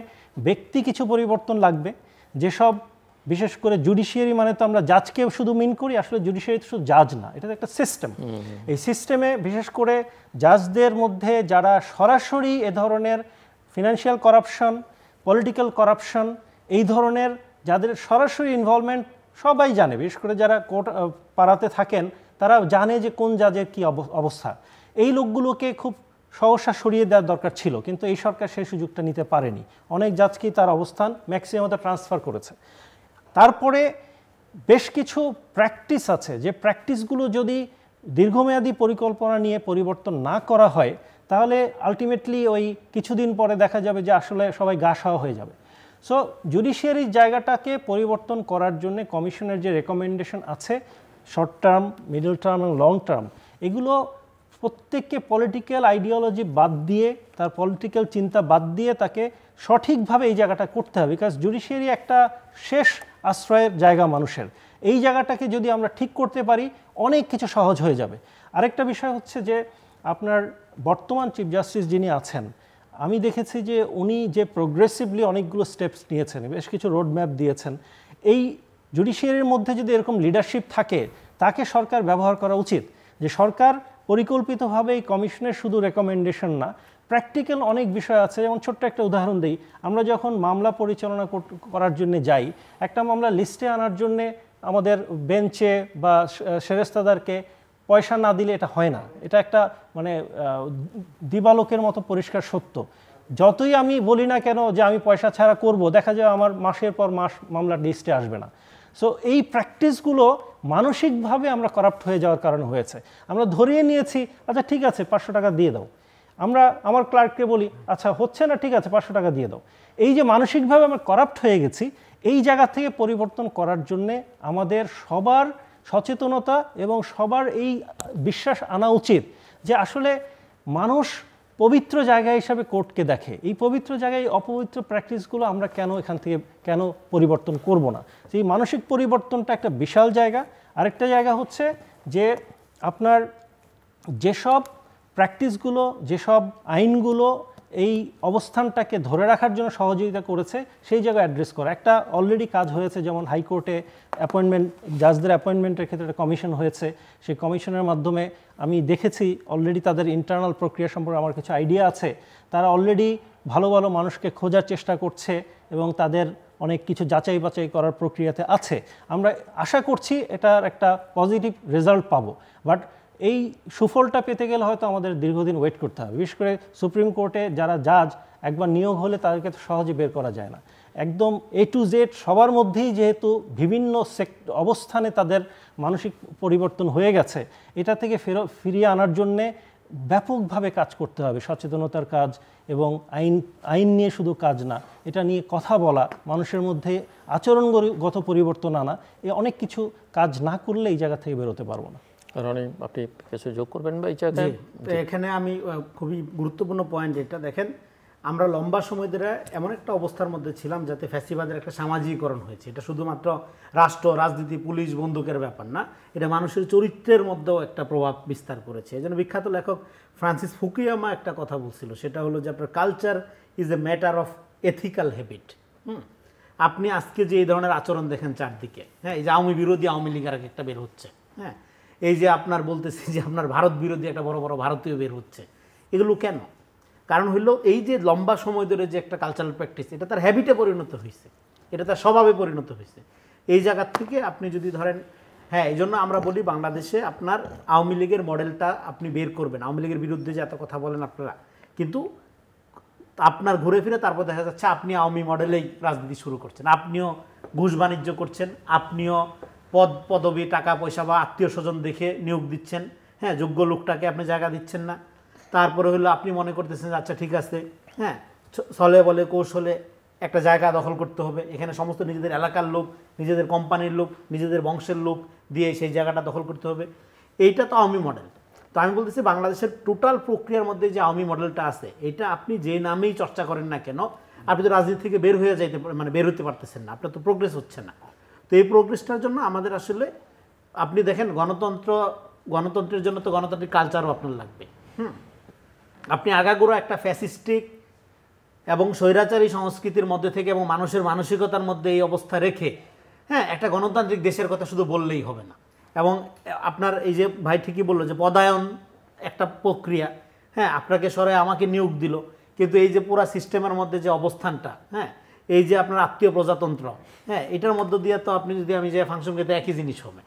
ব্যক্তি কিছু পরিবর্তন লাগবে, যেসব বিশেষ করে জুডিশিয়ারি মানে তো আমরা জাজকে শুধু মিন করি, আসলে জুডিশিয়ারি শুধু জাজ না, এটা একটা সিস্টেম। এই সিস্টেমে বিশেষ করে জাজদের মধ্যে যারা সরাসরি এ ধরনের ফিনান্সিয়াল করাপশন, পলিটিক্যাল করাপশন, এই ধরনের যাদের সরাসরি ইনভলভমেন্ট সবাই জানে, বিশেষ করে যারা কোর্ট পাড়াতে থাকেন তারা জানে যে কোন জাজের কী অবস্থা। এই লোকগুলোকে খুব সহসা সরিয়ে দেওয়ার দরকার ছিল, কিন্তু এই সরকার সেই সুযোগটা নিতে পারেনি। অনেক জাজকেই তার অবস্থান ম্যাক্সিমামতে ট্রান্সফার করেছে। তারপরে বেশ কিছু প্র্যাকটিস আছে, যে প্র্যাকটিসগুলো যদি দীর্ঘমেয়াদী পরিকল্পনা নিয়ে পরিবর্তন না করা হয়, তাহলে আলটিমেটলি ওই কিছুদিন পরে দেখা যাবে যে আসলে সবাই গা সওয়া হয়ে যাবে। সো জুডিশিয়ারির জায়গাটাকে পরিবর্তন করার জন্য কমিশনের যে রেকমেন্ডেশন আছে, শর্ট টার্ম, মিডল টার্ম এবং লং টার্ম, এগুলো প্রত্যেককে পলিটিক্যাল আইডিওলজি বাদ দিয়ে, তার পলিটিক্যাল চিন্তা বাদ দিয়ে তাকে সঠিকভাবে এই জায়গাটা করতে হবে। বিকজ জুডিশিয়ারি একটা শেষ আশ্রয়ের জায়গা মানুষের, এই জায়গাটাকে যদি আমরা ঠিক করতে পারি অনেক কিছু সহজ হয়ে যাবে। আরেকটা বিষয় হচ্ছে যে আপনার বর্তমান চিফ জাস্টিস যিনি আছেন, আমি দেখেছি যে উনি যে প্রোগ্রেসিভলি অনেকগুলো স্টেপস নিয়েছেন, বেশ কিছু রোড ম্যাপ দিয়েছেন। এই জুডিশিয়ারির মধ্যে যদি এরকম লিডারশিপ থাকে, তাকে সরকার ব্যবহার করা উচিত, যে সরকার পরিকল্পিতভাবে এই কমিশনের শুধু রেকমেন্ডেশন না, প্র্যাকটিক্যাল অনেক বিষয় আছে। যেমন ছোট্ট একটা উদাহরণ দিই, আমরা যখন মামলা পরিচালনা করার জন্য যাই, একটা মামলা লিস্টে আনার জন্যে আমাদের বেঞ্চে বা সেরেস্তাদারকে পয়সা না দিলে এটা হয় না। এটা একটা মানে দিবালোকের মতো পরিষ্কার সত্য। যতই আমি বলি না কেন যে আমি পয়সা ছাড়া করব, দেখা যায় আমার মাসের পর মাস মামলার লিস্টে আসবে না। সো এই প্র্যাকটিসগুলো মানসিকভাবে আমরা করাপ্ট হয়ে যাওয়ার কারণে হয়েছে। আমরা ধরিয়ে নিয়েছি, আচ্ছা ঠিক আছে 500 টাকা দিয়ে দাও, আমরা আমার ক্লার্ককে বলি আচ্ছা হচ্ছে না, ঠিক আছে 500 টাকা দিয়ে দাও। এই যে মানসিকভাবে আমরা করাপ্ট হয়ে গেছি, এই জায়গা থেকে পরিবর্তন করার জন্যে আমাদের সবার সচেতনতা এবং সবার এই বিশ্বাস আনা উচিত যে আসলে মানুষ পবিত্র জায়গা হিসাবে কোর্টকে দেখে। এই পবিত্র জায়গায় অপবিত্র প্র্যাকটিসগুলো আমরা এখান থেকে কেন পরিবর্তন করব না? সেই মানসিক পরিবর্তনটা একটা বিশাল জায়গা। আরেকটা জায়গা হচ্ছে যে আপনার যেসব প্র্যাকটিসগুলো, যেসব আইনগুলো এই অবস্থানটাকে ধরে রাখার জন্য সহযোগিতা করেছে, সেই জায়গায় অ্যাড্রেস করা। একটা অলরেডি কাজ হয়েছে, যেমন হাইকোর্টে অ্যাপয়েন্টমেন্ট, জাজদের অ্যাপয়েন্টমেন্টের ক্ষেত্রে একটা কমিশন হয়েছে। সেই কমিশনের মাধ্যমে আমি দেখেছি অলরেডি তাদের ইন্টারনাল প্রক্রিয়া সম্পর্কে আমার কিছু আইডিয়া আছে। তারা অলরেডি ভালো ভালো মানুষকে খোঁজার চেষ্টা করছে এবং তাদের অনেক কিছু যাচাই বাছাই করার প্রক্রিয়াতে আছে। আমরা আশা করছি এটার একটা পজিটিভ রেজাল্ট পাবো। বাট এই সুফলটা পেতে গেলে হয়তো আমাদের দীর্ঘদিন ওয়েট করতে হবে। বিশেষ করে সুপ্রিম কোর্টে যারা জাজ একবার নিয়োগ হলে তাদেরকে তো সহজে বের করা যায় না। একদম A to Z সবার মধ্যেই যেহেতু বিভিন্ন অবস্থানে তাদের মানসিক পরিবর্তন হয়ে গেছে, এটা থেকে ফিরিয়ে আনার জন্যে ব্যাপকভাবে কাজ করতে হবে। সচেতনতার কাজ এবং আইন নিয়ে শুধু কাজ না, এটা নিয়ে কথা বলা, মানুষের মধ্যে আচরণগত পরিবর্তন আনা, অনেক কিছু কাজ না করলে এই জায়গা থেকে বেরোতে পারবো না। রনি, আপনি কিছু যোগ করবেন বা এই জায়গায়? এখানে আমি খুবই গুরুত্বপূর্ণ পয়েন্ট এটা দেখেন, আমরা লম্বা সময় ধরে এমন একটা অবস্থার মধ্যে ছিলাম যাতে ফ্যাসিবাদের একটা সামাজিকীকরণ হয়েছে। এটা শুধুমাত্র রাষ্ট্র, রাজনীতি, পুলিশ, বন্দুকের ব্যাপার না, এটা মানুষের চরিত্রের মধ্যেও একটা প্রভাব বিস্তার করেছে। এই জন্য বিখ্যাত লেখক ফ্রান্সিস ফুকুয়ামা একটা কথা বলছিল, সেটা হলো যে আপনার culture is a matter of ethical habit. আপনি আজকে যে এই ধরনের আচরণ দেখেন চারদিকে, হ্যাঁ, এই যে আওয়ামী বিরোধী আওয়ামী লীগের একটা বের হচ্ছে, হ্যাঁ, এই যে আপনার বলতেছি যে আপনার ভারত বিরোধী একটা বড় বড় ভারতীয় বের হচ্ছে, এগুলো কেন? কারণ হইল এই যে লম্বা সময় ধরে যে একটা কালচারাল প্র্যাকটিস, এটা তার হ্যাবিটে পরিণত হয়েছে, এটা তার স্বভাবে পরিণত হয়েছে। এই জায়গার থেকে আপনি যদি ধরেন, হ্যাঁ, এই জন্য আমরা বলি বাংলাদেশে আপনার আওয়ামী লীগের মডেলটা আপনি বের করবেন। আওয়ামী লীগের বিরুদ্ধে যে এত কথা বলেন আপনারা, কিন্তু আপনার ঘুরে ফিরে তারপর দেখা যাচ্ছে আপনি আওয়ামী মডেলেই রাজনীতি শুরু করছেন, আপনিও ঘুষ বাণিজ্য করছেন, আপনিও পদবি, টাকা পয়সা বা আত্মীয় স্বজন দেখে নিয়োগ দিচ্ছেন, হ্যাঁ, যোগ্য লোকটাকে আপনি জায়গা দিচ্ছেন না। তারপরে হলো আপনি মনে করতেছেন আচ্ছা ঠিক আছে, হ্যাঁ, ছলে বলে কৌশলে একটা জায়গা দখল করতে হবে, এখানে সমস্ত নিজেদের এলাকার লোক, নিজেদের কোম্পানির লোক, নিজেদের বংশের লোক দিয়ে সেই জায়গাটা দখল করতে হবে। এইটা তো আওয়ামী মডেল। তো আমি বলতেছি বাংলাদেশের টোটাল প্রক্রিয়ার মধ্যে যে আওয়ামী মডেলটা আছে, এটা আপনি যে নামেই চর্চা করেন না কেন, আপনি তো রাজনীতি থেকে বের হয়ে যাইতে বের হতে পারতেছেন না, আপনার তো প্রোগ্রেস হচ্ছে না। তো এই প্রোগ্রেসটার জন্য আমাদের আসলে আপনি দেখেন গণতন্ত্রের জন্য তো গণতান্ত্রিক কালচারও আপনার লাগবে। আপনি আগাগোড়া একটা ফ্যাসিস্টিক এবং স্বৈরাচারী সংস্কৃতির মধ্যে থেকে এবং মানুষের মানসিকতার মধ্যে এই অবস্থা রেখে, হ্যাঁ, একটা গণতান্ত্রিক দেশের কথা শুধু বললেই হবে না। এবং আপনার এই যে ভাই ঠিকই বললো যে পদায়ন একটা প্রক্রিয়া, হ্যাঁ, আপনাকে সরাই আমাকে নিয়োগ দিল, কিন্তু এই যে পুরা সিস্টেমের মধ্যে যে অবস্থানটা, হ্যাঁ, এই যে আপনার আত্মীয় প্রজাতন্ত্র, হ্যাঁ, এটার মধ্য দিয়ে তো আপনি যদি আমি যে ফাংশন করতে একই জিনিস হবে।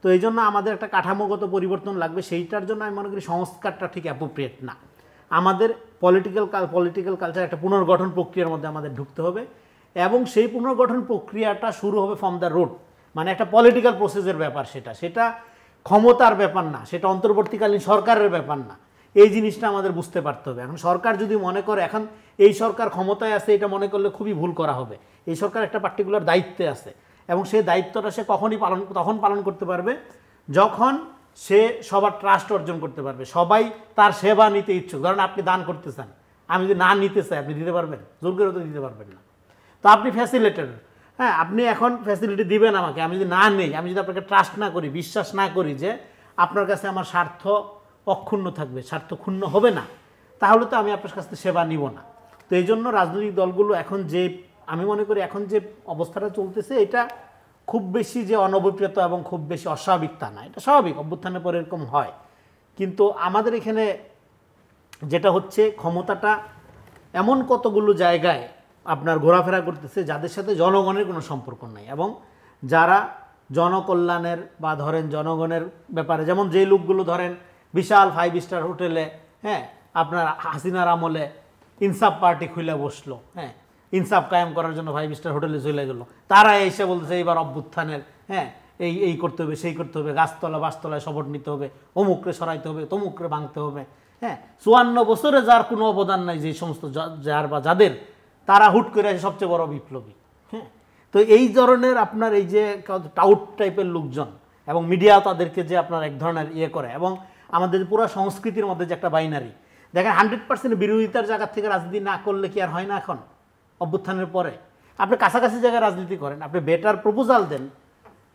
তো এই জন্য আমাদের একটা কাঠামোগত পরিবর্তন লাগবে। সেইটার জন্য আমি মনে করি সংস্কারটা ঠিক অ্যাপ্রোপ্রিয়েট না। আমাদের পলিটিক্যাল কালচার একটা পুনর্গঠন প্রক্রিয়ার মধ্যে আমাদের ঢুকতে হবে, এবং সেই পুনর্গঠন প্রক্রিয়াটা শুরু হবে ফ্রম দ্য রুট। মানে একটা পলিটিক্যাল প্রসেসের ব্যাপার, সেটা ক্ষমতার ব্যাপার না, সেটা অন্তর্বর্তীকালীন সরকারের ব্যাপার না। এই জিনিসটা আমাদের বুঝতে পারতে হবে। এখন সরকার যদি মনে করে এখন এই সরকার ক্ষমতায় আছে, এটা মনে করলে খুবই ভুল করা হবে। এই সরকার একটা পার্টিকুলার দায়িত্বে আছে, এবং সেই দায়িত্বটা সে তখন পালন করতে পারবে যখন সে সবার ট্রাস্ট অর্জন করতে পারবে, সবাই তার সেবা নিতে ইচ্ছুক। ধরেন আপনি দান করতে চান, আমি যদি না নিতে চাই আপনি দিতে পারবেন? জোর করে তো দিতে পারবেন না। তো আপনি ফ্যাসিলিটেটর, হ্যাঁ, আপনি এখন ফ্যাসিলিটি দিবেন আমাকে, আমি যদি না নেই, আমি যদি আপনাকে ট্রাস্ট না করি, বিশ্বাস না করি যে আপনার কাছে আমার স্বার্থ অক্ষুণ্ণ থাকবে, স্বার্থ ক্ষুণ্ণ হবে না, তাহলে তো আমি আপনার কাছ থেকে সেবা নিব না। তো এই জন্য রাজনৈতিক দলগুলো এখন যে, আমি মনে করি এখন যে অবস্থাটা চলতেছে, এটা খুব বেশি যে অনভিপ্রেত এবং খুব বেশি অস্বাভাবিক তা না, এটা স্বাভাবিক, অভ্যুত্থানের পরে এরকম হয়। কিন্তু আমাদের এখানে যেটা হচ্ছে, ক্ষমতাটা এমন কতগুলো জায়গায় আপনার ঘোরাফেরা করতেছে যাদের সাথে জনগণের কোনো সম্পর্ক নাই, এবং যারা জনকল্যাণের বা ধরেন জনগণের ব্যাপারে, যেমন যে লোকগুলো ধরেন বিশাল 5 স্টার হোটেলে, হ্যাঁ, আপনার হাসিনার আমলে ইনসাফ পার্টি খুলে বসলো, হ্যাঁ, ইনসাফ কায়েম করার জন্য 5 স্টার হোটেলে চলে গেলো, তারা এসে বলতেছে এইবার অভ্যুত্থানের, হ্যাঁ, এই করতে হবে, সেই করতে হবে, গাছতলা বাসতলায় শপথ নিতে হবে, অমুকরে সরাইতে হবে, তমুকরে ভাঙতে হবে, হ্যাঁ। 54 বছরে যার কোনো অবদান নাই, যে সমস্ত যার বা যাদের, তারা হুট করে আসে সবচেয়ে বড় বিপ্লবী, হ্যাঁ। তো এই ধরনের আপনার এই যে টাউট টাইপের লোকজন, এবং মিডিয়া তাদেরকে যে আপনার এক ধরনের করে, এবং আমাদের পুরো সংস্কৃতির মধ্যে যে একটা বাইনারি, দেখেন 100% বিরোধিতার জায়গা থেকে রাজনীতি না করলে কি আর হয় না? এখন অভ্যুত্থানের পরে আপনি কাছাকাছি জায়গায় রাজনীতি করেন, আপনি বেটার প্রপোজাল দেন,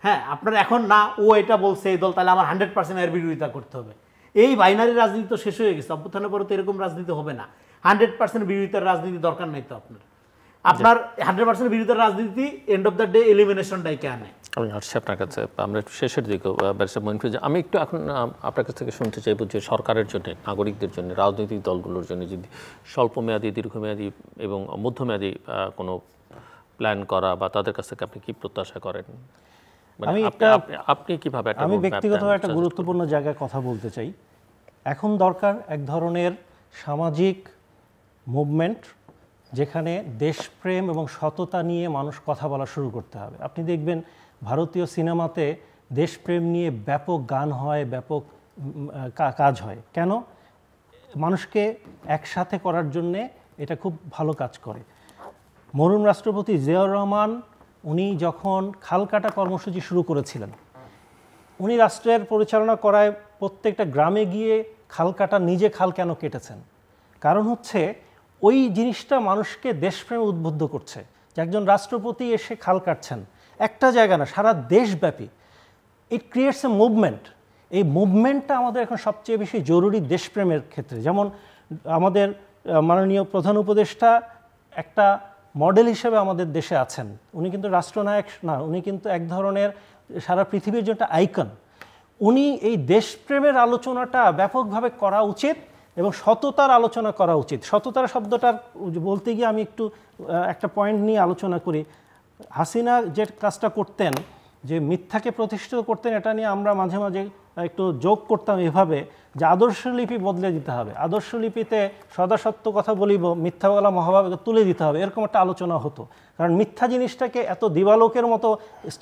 হ্যাঁ, আপনার এখন না ও এটা বলছে এই দল, তাহলে আমার 100% এর বিরোধিতা করতে হবে। এই বাইনারি রাজনীতি তো শেষ হয়ে গেছে। অভ্যুত্থানের পরে তো এরকম রাজনীতি হবে না। 100% বিরোধিতার রাজনীতি দরকার নেই তো আপনার 100% বিরোধিতার রাজনীতি end of the day elimination ডাইকে আনে। আমি আসছি আপনার কাছে, আমরা একটু শেষের দিকে ব্যারিস্টার মঈন, আমি একটু এখন আপনার কাছ থেকে শুনতে চাইব যে সরকারের জন্য, নাগরিকদের জন্য, রাজনৈতিক দলগুলোর জন্য যদি স্বল্পমেয়াদী, দীর্ঘমেয়াদী এবং মধ্যমেয়াদী কোনো প্ল্যান করা, বা তাদের কাছ থেকে আপনি কি প্রত্যাশা করেন? আপনি কিভাবে? আমি ব্যক্তিগতভাবে একটা গুরুত্বপূর্ণ জায়গায় কথা বলতে চাই। এখন দরকার এক ধরনের সামাজিক মুভমেন্ট, যেখানে দেশপ্রেম এবং সততা নিয়ে মানুষ কথা বলা শুরু করতে হবে। আপনি দেখবেন ভারতীয় সিনেমাতে দেশপ্রেম নিয়ে ব্যাপক গান হয়, ব্যাপক কাজ হয়। কেন? মানুষকে একসাথে করার জন্যে এটা খুব ভালো কাজ করে। মরহুম রাষ্ট্রপতি জিয়াউর রহমান উনি যখন খালকাটা কর্মসূচি শুরু করেছিলেন, উনি রাষ্ট্রের পরিচালনা করায় প্রত্যেকটা গ্রামে গিয়ে খাল কাটা, নিজে খাল কেন কেটেছেন? কারণ হচ্ছে ওই জিনিসটা মানুষকে দেশপ্রেমে উদ্বুদ্ধ করছে যে একজন রাষ্ট্রপতি এসে খাল কাটছেন, একটা জায়গা না, সারা দেশব্যাপী। It creates A movement. এই মুভমেন্টটা আমাদের এখন সবচেয়ে বেশি জরুরি দেশপ্রেমের ক্ষেত্রে। যেমন আমাদের মাননীয় প্রধান উপদেষ্টা একটা মডেল হিসেবে আমাদের দেশে আছেন। উনি কিন্তু রাষ্ট্রনায়ক না, উনি কিন্তু এক ধরনের সারা পৃথিবীর জন্য একটা আইকন। উনি এই দেশপ্রেমের আলোচনাটা ব্যাপকভাবে করা উচিত এবং সততার আলোচনা করা উচিত। সততার শব্দটার বলতে গিয়ে আমি একটু একটা পয়েন্ট নিয়ে আলোচনা করি। হাসিনা যে কাজটা করতেন, যে মিথ্যাকে প্রতিষ্ঠিত করতেন, এটা নিয়ে আমরা মাঝে মাঝে একটু যোগ করতাম এভাবে যে আদর্শলিপি বদলে দিতে হবে, আদর্শলিপিতে সদা সত্য কথা বলিব, মিথ্যা বলা মহাভাবে তুলে দিতে হবে, এরকম একটা আলোচনা হতো। কারণ মিথ্যা জিনিসটাকে এত দিবালোকের মতো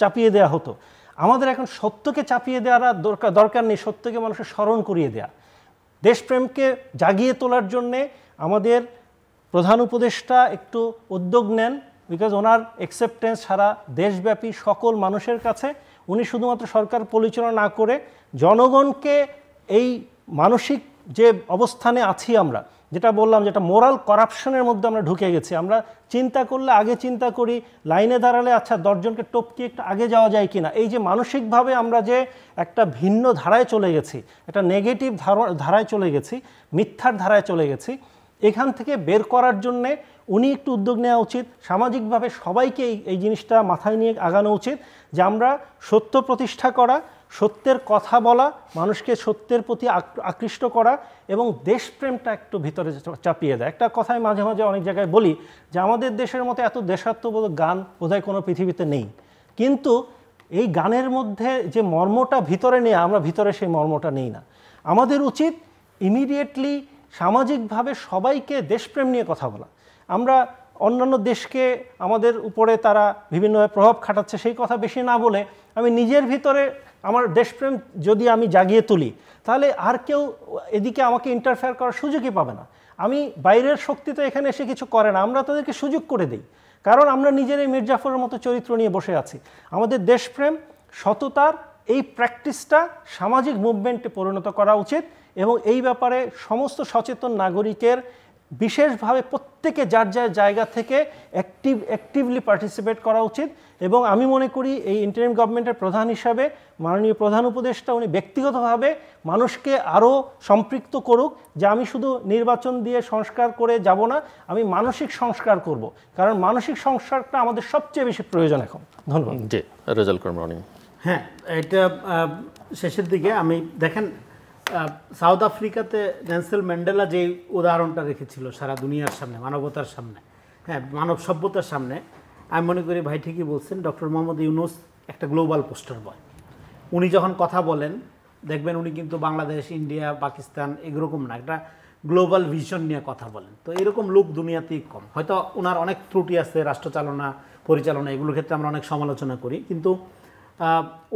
চাপিয়ে দেওয়া হতো। আমাদের এখন সত্যকে চাপিয়ে দেওয়ার দরকার নেই, সত্যকে মানুষের স্মরণ করিয়ে দেয়া। দেশপ্রেমকে জাগিয়ে তোলার জন্যে আমাদের প্রধান উপদেষ্টা একটু উদ্যোগ নেন, বিকজ ওনার অ্যাকসেপ্টেন্স সারা দেশব্যাপী সকল মানুষের কাছে। উনি শুধুমাত্র সরকার পরিচালনা না করে জনগণকে এই মানসিক যে অবস্থানে আছি আমরা, যেটা বললাম, যেটা মোরাল করাপশনের মধ্যে আমরা ঢুকে গেছি। আমরা চিন্তা করলে আগে চিন্তা করি, লাইনে দাঁড়ালে আচ্ছা 10 জনকে টপকে একটু আগে যাওয়া যায় কিনা। এই যে মানসিকভাবে আমরা যে একটা ভিন্ন ধারায় চলে গেছি, একটা নেগেটিভ ধারায় চলে গেছি, মিথ্যার ধারায় চলে গেছি, এখান থেকে বের করার জন্যে উনি একটু উদ্যোগ নেওয়া উচিত। সামাজিকভাবে সবাইকে এই জিনিসটা মাথায় নিয়ে আগানো উচিত যে আমরা সত্য প্রতিষ্ঠা করা, সত্যের কথা বলা, মানুষকে সত্যের প্রতি আকৃষ্ট করা এবং দেশপ্রেমটা একটু ভিতরে চাপিয়ে দেয়। একটা কথাই মাঝে মাঝে অনেক জায়গায় বলি যে আমাদের দেশের মতো এত দেশাত্মবোধক গান বোধহয় কোনো পৃথিবীতে নেই, কিন্তু এই গানের মধ্যে যে মর্মটা ভিতরে নেই, আমরা ভিতরে সেই মর্মটা নেই না। আমাদের উচিত ইমিডিয়েটলি সামাজিকভাবে সবাইকে দেশপ্রেম নিয়ে কথা বলা। আমরা অন্যান্য দেশকে আমাদের উপরে তারা বিভিন্নভাবে প্রভাব খাটাচ্ছে সেই কথা বেশি না বলে আমি নিজের ভিতরে আমার দেশপ্রেম যদি আমি জাগিয়ে তুলি, তাহলে আর কেউ এদিকে আমাকে ইন্টারফেয়ার করার সুযোগই পাবে না। আমি বাইরের শক্তি তো এখানে এসে কিছু করে না, আমরা তাদেরকে সুযোগ করে দিই, কারণ আমরা নিজেরাই মির্জাফরের মতো চরিত্র নিয়ে বসে আছি। আমাদের দেশপ্রেম, সততার এই প্র্যাকটিসটা সামাজিক মুভমেন্টে পরিণত করা উচিত এবং এই ব্যাপারে সমস্ত সচেতন নাগরিকের বিশেষভাবে প্রত্যেকে যার যার জায়গা থেকে অ্যাক্টিভলি পার্টিসিপেট করা উচিত। এবং আমি মনে করি এই ইন্টারিম গভর্নমেন্টের প্রধান হিসাবে মাননীয় প্রধান উপদেষ্টা উনি ব্যক্তিগতভাবে মানুষকে আরও সম্পৃক্ত করুক, যে আমি শুধু নির্বাচন দিয়ে সংস্কার করে যাব না, আমি মানসিক সংস্কার করব, কারণ মানসিক সংস্কারটা আমাদের সবচেয়ে বেশি প্রয়োজন এখন। ধন্যবাদ। জি, রেজাল্ট করুন। হ্যাঁ, এটা শেষের দিকে আমি দেখেন সাউথ আফ্রিকাতে নেলসন ম্যান্ডেলা যে উদাহরণটা রেখেছিল সারা দুনিয়ার সামনে, মানবতার সামনে, হ্যাঁ মানব সভ্যতার সামনে, আমি মনে করি ভাই ঠিকই বলছেন, ডক্টর মোহাম্মদ ইউনূস একটা গ্লোবাল পোস্টার বয়। উনি যখন কথা বলেন দেখবেন উনি কিন্তু বাংলাদেশ, ইন্ডিয়া, পাকিস্তান এরকম না, একটা গ্লোবাল ভিশন নিয়ে কথা বলেন। তো এরকম লোক দুনিয়াতেই কম। হয়তো ওনার অনেক ত্রুটি আছে, রাষ্ট্রচালনা, পরিচালনা, এগুলোর ক্ষেত্রে আমরা অনেক সমালোচনা করি, কিন্তু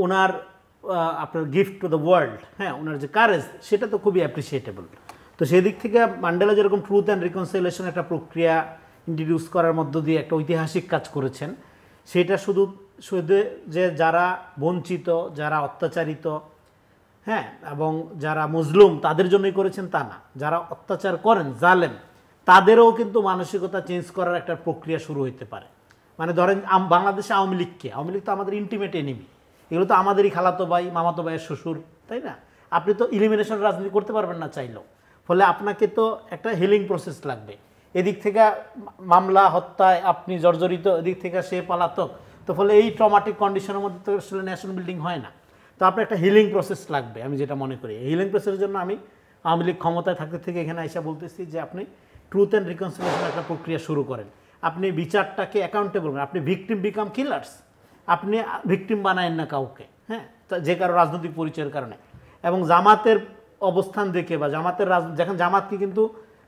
ওনার আপনার গিফট টু দ্য ওয়ার্ল্ড, হ্যাঁ ওনার যে কারেজ, সেটা তো খুবই অ্যাপ্রিসিয়েটেবল। তো সেই দিক থেকে ম্যান্ডেলা যেরকম ট্রুথ অ্যান্ড রিকনসিলিয়েশন একটা প্রক্রিয়া ইন্ট্রোডিউস করার মধ্য দিয়ে একটা ঐতিহাসিক কাজ করেছেন, সেটা শুধু যে যারা বঞ্চিত, যারা অত্যাচারিত, হ্যাঁ এবং যারা মজলুম তাদের জন্যই করেছেন তা না, যারা অত্যাচার করেন, জালেম, তাদেরও কিন্তু মানসিকতা চেঞ্জ করার একটা প্রক্রিয়া শুরু হইতে পারে। মানে ধরেন বাংলাদেশে আওয়ামী লীগ তো আমাদের ইন্টিমেট এনিমি, এগুলো তো আমাদেরই খালাতো ভাই, মামাতো ভাইয়ের শ্বশুর, তাই না? আপনি তো ইলিমিনেশন রাজনীতি করতে পারবেন না চাইলেও। ফলে আপনাকে তো একটা হিলিং প্রসেস লাগবে। এদিক থেকে মামলা, হত্যায় আপনি জর্জরিত, এদিক থেকে সে পলাতক, তো ফলে এই ট্রমাটিক কন্ডিশনের মধ্যে তো আসলে ন্যাশন বিল্ডিং হয় না। তো আপনার একটা হিলিং প্রসেস লাগবে, আমি যেটা মনে করি। এই হিলিং প্রসেসের জন্য আমি আওয়ামী লীগ ক্ষমতায় থাকতে থেকে এখানে আইসা বলতেছি যে আপনি ট্রুথ অ্যান্ড রিকনসিলিয়েশনের একটা প্রক্রিয়া শুরু করেন, আপনি বিচারটাকে অ্যাকাউন্টেবল করেন, আপনি ভিকটিম বিকাম কিলার্স, আপনি ভিকটিম বানায়েন না কাউকে, হ্যাঁ যে কারো রাজনৈতিক পরিচয়ের কারণে। এবং জামাতের অবস্থান দেখে বা জামাতের যখন জামাতকে কিন্তু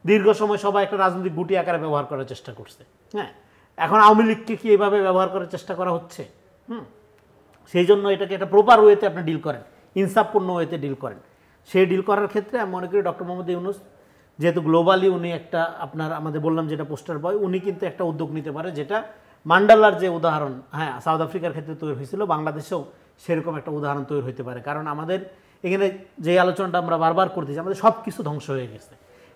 দীর্ঘ সময় সবাই একটা রাজনৈতিক গুটি আকারে ব্যবহার করার চেষ্টা করছে, হ্যাঁ এখন আওয়ামী লীগকে কি এইভাবে ব্যবহার করার চেষ্টা করা হচ্ছে? সেই জন্য এটাকে একটা প্রপার ওয়েতে আপনি ডিল করেন, ইনসাফপূর্ণ ওয়েতে ডিল করেন। সেই ডিল করার ক্ষেত্রে আমি মনে করি ডক্টর মোহাম্মদ ইউনূস যেহেতু গ্লোবালি উনি একটা আমাদের বললাম যেটা পোস্টার বয়, উনি কিন্তু একটা উদ্যোগ নিতে পারে, যেটা মান্ডালার যে উদাহরণ, হ্যাঁ সাউথ আফ্রিকার ক্ষেত্রে তৈরি হয়েছিল, বাংলাদেশেও সেরকম একটা উদাহরণ তৈরি হতে পারে। কারণ আমাদের এখানে যে আলোচনাটা আমরা বারবার করতেছি, আমাদের সব কিছু ধ্বংস হয়ে গেছে।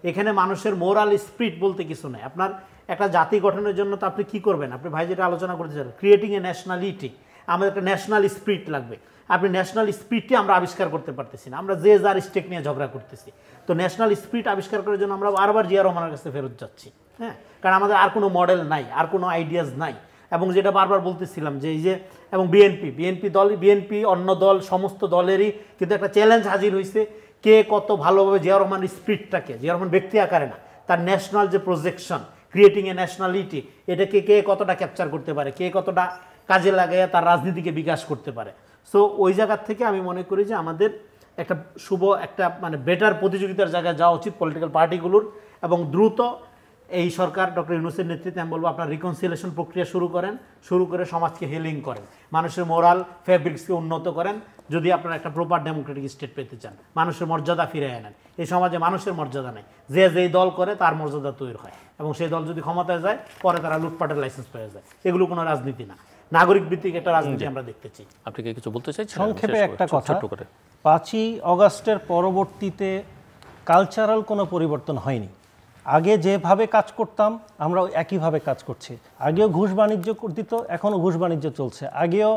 এখানে মানুষের মোরাল স্পিরিট বলতে কিছু নেই। আপনার একটা জাতি গঠনের জন্য তো আপনি কি করবেন, আপনি ভাই যেটা আলোচনা করতে চান, ক্রিয়েটিং এ ন্যাশনালিটি, আমাদের একটা ন্যাশনাল স্পিরিট লাগবে। আপনি ন্যাশনাল স্পিরিটটি আমরা আবিষ্কার করতে পারতেছি না, আমরা যে যার স্টেক নিয়ে ঝগড়া করতেছি। তো ন্যাশনাল স্পিরিট আবিষ্কার করার জন্য আমরা বারবার জিয়া রহমানের কাছে ফেরত যাচ্ছি, হ্যাঁ, কারণ আমাদের আর কোনো মডেল নাই, আর কোনো আইডিয়াস নাই। এবং যেটা বারবার বলতেছিলাম যে এই যে, এবং বিএনপি অন্য দল সমস্ত দলেরই কিন্তু একটা চ্যালেঞ্জ হাজির হয়েছে, কে কত ভালোভাবে জিয়া রহমানের স্পিরিটটাকে, জিয়া রহমান ব্যক্তি আকারে না, তার ন্যাশনাল যে প্রজেকশন, ক্রিয়েটিং এ ন্যাশনালিটি, এটাকে কে কতটা ক্যাপচার করতে পারে, কে কতটা কাজে লাগাইয়া তার রাজনীতিকে বিকাশ করতে পারে। সো ওই জায়গার থেকে আমি মনে করি যে আমাদের একটা শুভ একটা মানে বেটার প্রতিযোগিতার জায়গায় যাওয়া উচিত পলিটিক্যাল পার্টিগুলোর, এবং দ্রুত এই সরকার ডক্টর ইউনূসের নেতৃত্বে আমি বলবো আপনার রিকনসিলিয়েশন প্রক্রিয়া শুরু করে সমাজকে হেলিং করেন, মানুষের মোরাল ফ্যাব্রিক্সকে উন্নত করেন। যদি আপনারা একটা প্রপার ডেমোক্রেটিক স্টেট পেতে চান, মানুষের মর্যাদা ফিরে আনেন। এই সমাজে মানুষের মর্যাদা নেই, যে যেই দল করে তার মর্যাদা তৈরি হয়, এবং সেই দল যদি ক্ষমতায় যায় পরে তারা লুটপাটের লাইসেন্স পেয়ে যায়। এগুলো কোনো রাজনীতি না, নাগরিক ভিত্তিক একটা রাজনীতি আমরা দেখতে চাই। আপনি কি কিছু বলতে চাইছেন? সংক্ষেপে একটা কথা, 5ই অগাস্টের পরবর্তীতে কালচারাল কোনো পরিবর্তন হয়নি। আগে যেভাবে কাজ করতাম আমরা একইভাবে কাজ করছি। আগেও ঘুষ বাণিজ্য দিত, এখনও ঘুষ বাণিজ্য চলছে। আগেও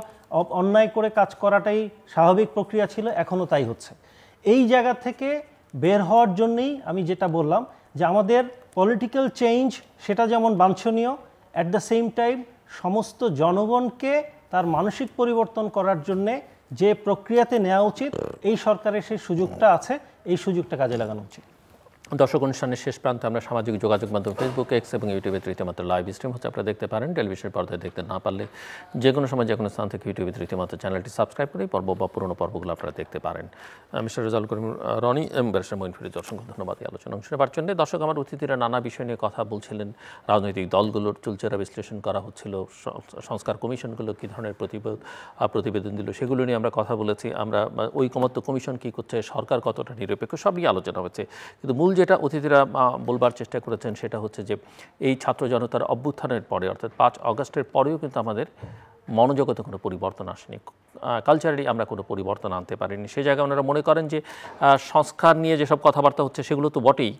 অন্যায় করে কাজ করাটাই স্বাভাবিক প্রক্রিয়া ছিল, এখনও তাই হচ্ছে। এই জায়গা থেকে বের হওয়ার জন্যই আমি যেটা বললাম যে আমাদের পলিটিক্যাল চেঞ্জ সেটা যেমন বাঞ্ছনীয়, অ্যাট দ্য সেম টাইম সমস্ত জনগণকে তার মানসিক পরিবর্তন করার জন্যে যে প্রক্রিয়াতে নেওয়া উচিত, এই সরকারের সেই সুযোগটা আছে, এই সুযোগটা কাজে লাগানো উচিত। দর্শক, অনুষ্ঠানের শেষ প্রান্তে আমরা সামাজিক যোগাযোগ মাধ্যম ফেসবুক, এক্স এবং ইউটিউবে রীতিমাত্র লাইভ স্ট্রিম হচ্ছে, আপনারা দেখতে পারেন। টেলিভিশনের পর্দায় দেখতে না পারলে যে কোনো সময় যে কোনো স্থান থেকে ইউটিউবে রীতিমাত্র চ্যানেলটি সাবস্ক্রাইব করে পর্ব বা পুরোনো পর্বগুলো আপনারা দেখতে পারেন। মিস্টার রেজাউল করিম রনি এবং ব্যারিস্টার মঈন ফরিদ, অসংখ্য ধন্যবাদ এই আলোচনা অংশ নেবার জন্য। দর্শক, আমার অতিথিরা নানা বিষয় নিয়ে কথা বলছিলেন। রাজনৈতিক দলগুলোর চুলচেরা বিশ্লেষণ করা হচ্ছিল, সংস্কার কমিশনগুলো কী ধরনের প্রতিবেদন দিল সেগুলো নিয়ে আমরা কথা বলেছি। আমরা ঐকমত্য কমিশন কী করছে, সরকার কতটা নিরপেক্ষ, সবই আলোচনা হচ্ছে। কিন্তু মূল যেটা অতিথিরা বলবার চেষ্টা করেছেন সেটা হচ্ছে যে এই ছাত্র জনতার অভ্যুত্থানের পরে, অর্থাৎ 5 অগাস্টের পরেও কিন্তু আমাদের মনোজগতে কোনো পরিবর্তন আসেনি, কালচারালি আমরা কোনো পরিবর্তন আনতে পারিনি। সেই জায়গায় ওনারা মনে করেন যে সংস্কার নিয়ে যেসব কথাবার্তা হচ্ছে সেগুলো তো বটেই,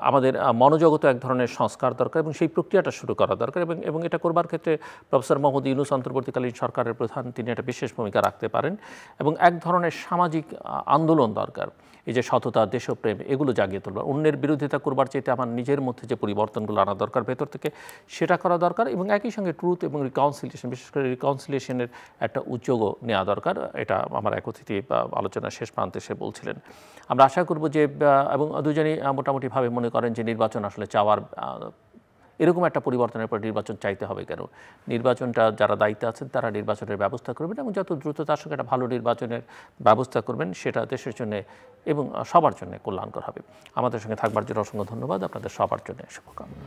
আমাদের মনোজগতে এক ধরনের সংস্কার দরকার এবং সেই প্রক্রিয়াটা শুরু করা দরকার। এবং এটা করবার ক্ষেত্রে প্রফেসর মোহাম্মদ ইউনূস অন্তর্বর্তীকালীন সরকারের প্রধান, তিনি একটা বিশেষ ভূমিকা রাখতে পারেন। এবং এক ধরনের সামাজিক আন্দোলন দরকার, এই যে সততা, দেশপ্রেম, এগুলো জাগিয়ে তুলবার, অন্যের বিরোধিতা করবার চাইতে আমার নিজের মধ্যে যে পরিবর্তনগুলো আনা দরকার ভেতর থেকে, সেটা করা দরকার। এবং একই সঙ্গে ট্রুথ এবং রিকনসিলিয়েশন, বিশেষ করে রিকনসিলিয়েশনের একটা উদ্যোগও নেওয়া দরকার। এটা আমার এক অতিথি আলোচনার শেষ প্রান্তে সে বলছিলেন। আমরা আশা করব যে, এবং দুজনেই মোটামুটিভাবে মনে করেন যে নির্বাচন আসলে চাওয়ার, এরকম একটা পরিবর্তনের পর নির্বাচন চাইতে হবে কেন, নির্বাচনটা যারা দায়িত্বে আছেন তারা নির্বাচনের ব্যবস্থা করবেন এবং যত দ্রুত তার সঙ্গে একটা ভালো নির্বাচনের ব্যবস্থা করবেন, সেটা দেশের জন্য এবং সবার জন্য কল্যাণকর হবে। আমাদের সঙ্গে থাকবার জন্য অসংখ্য ধন্যবাদ, আপনাদের সবার জন্য শুভকামনা।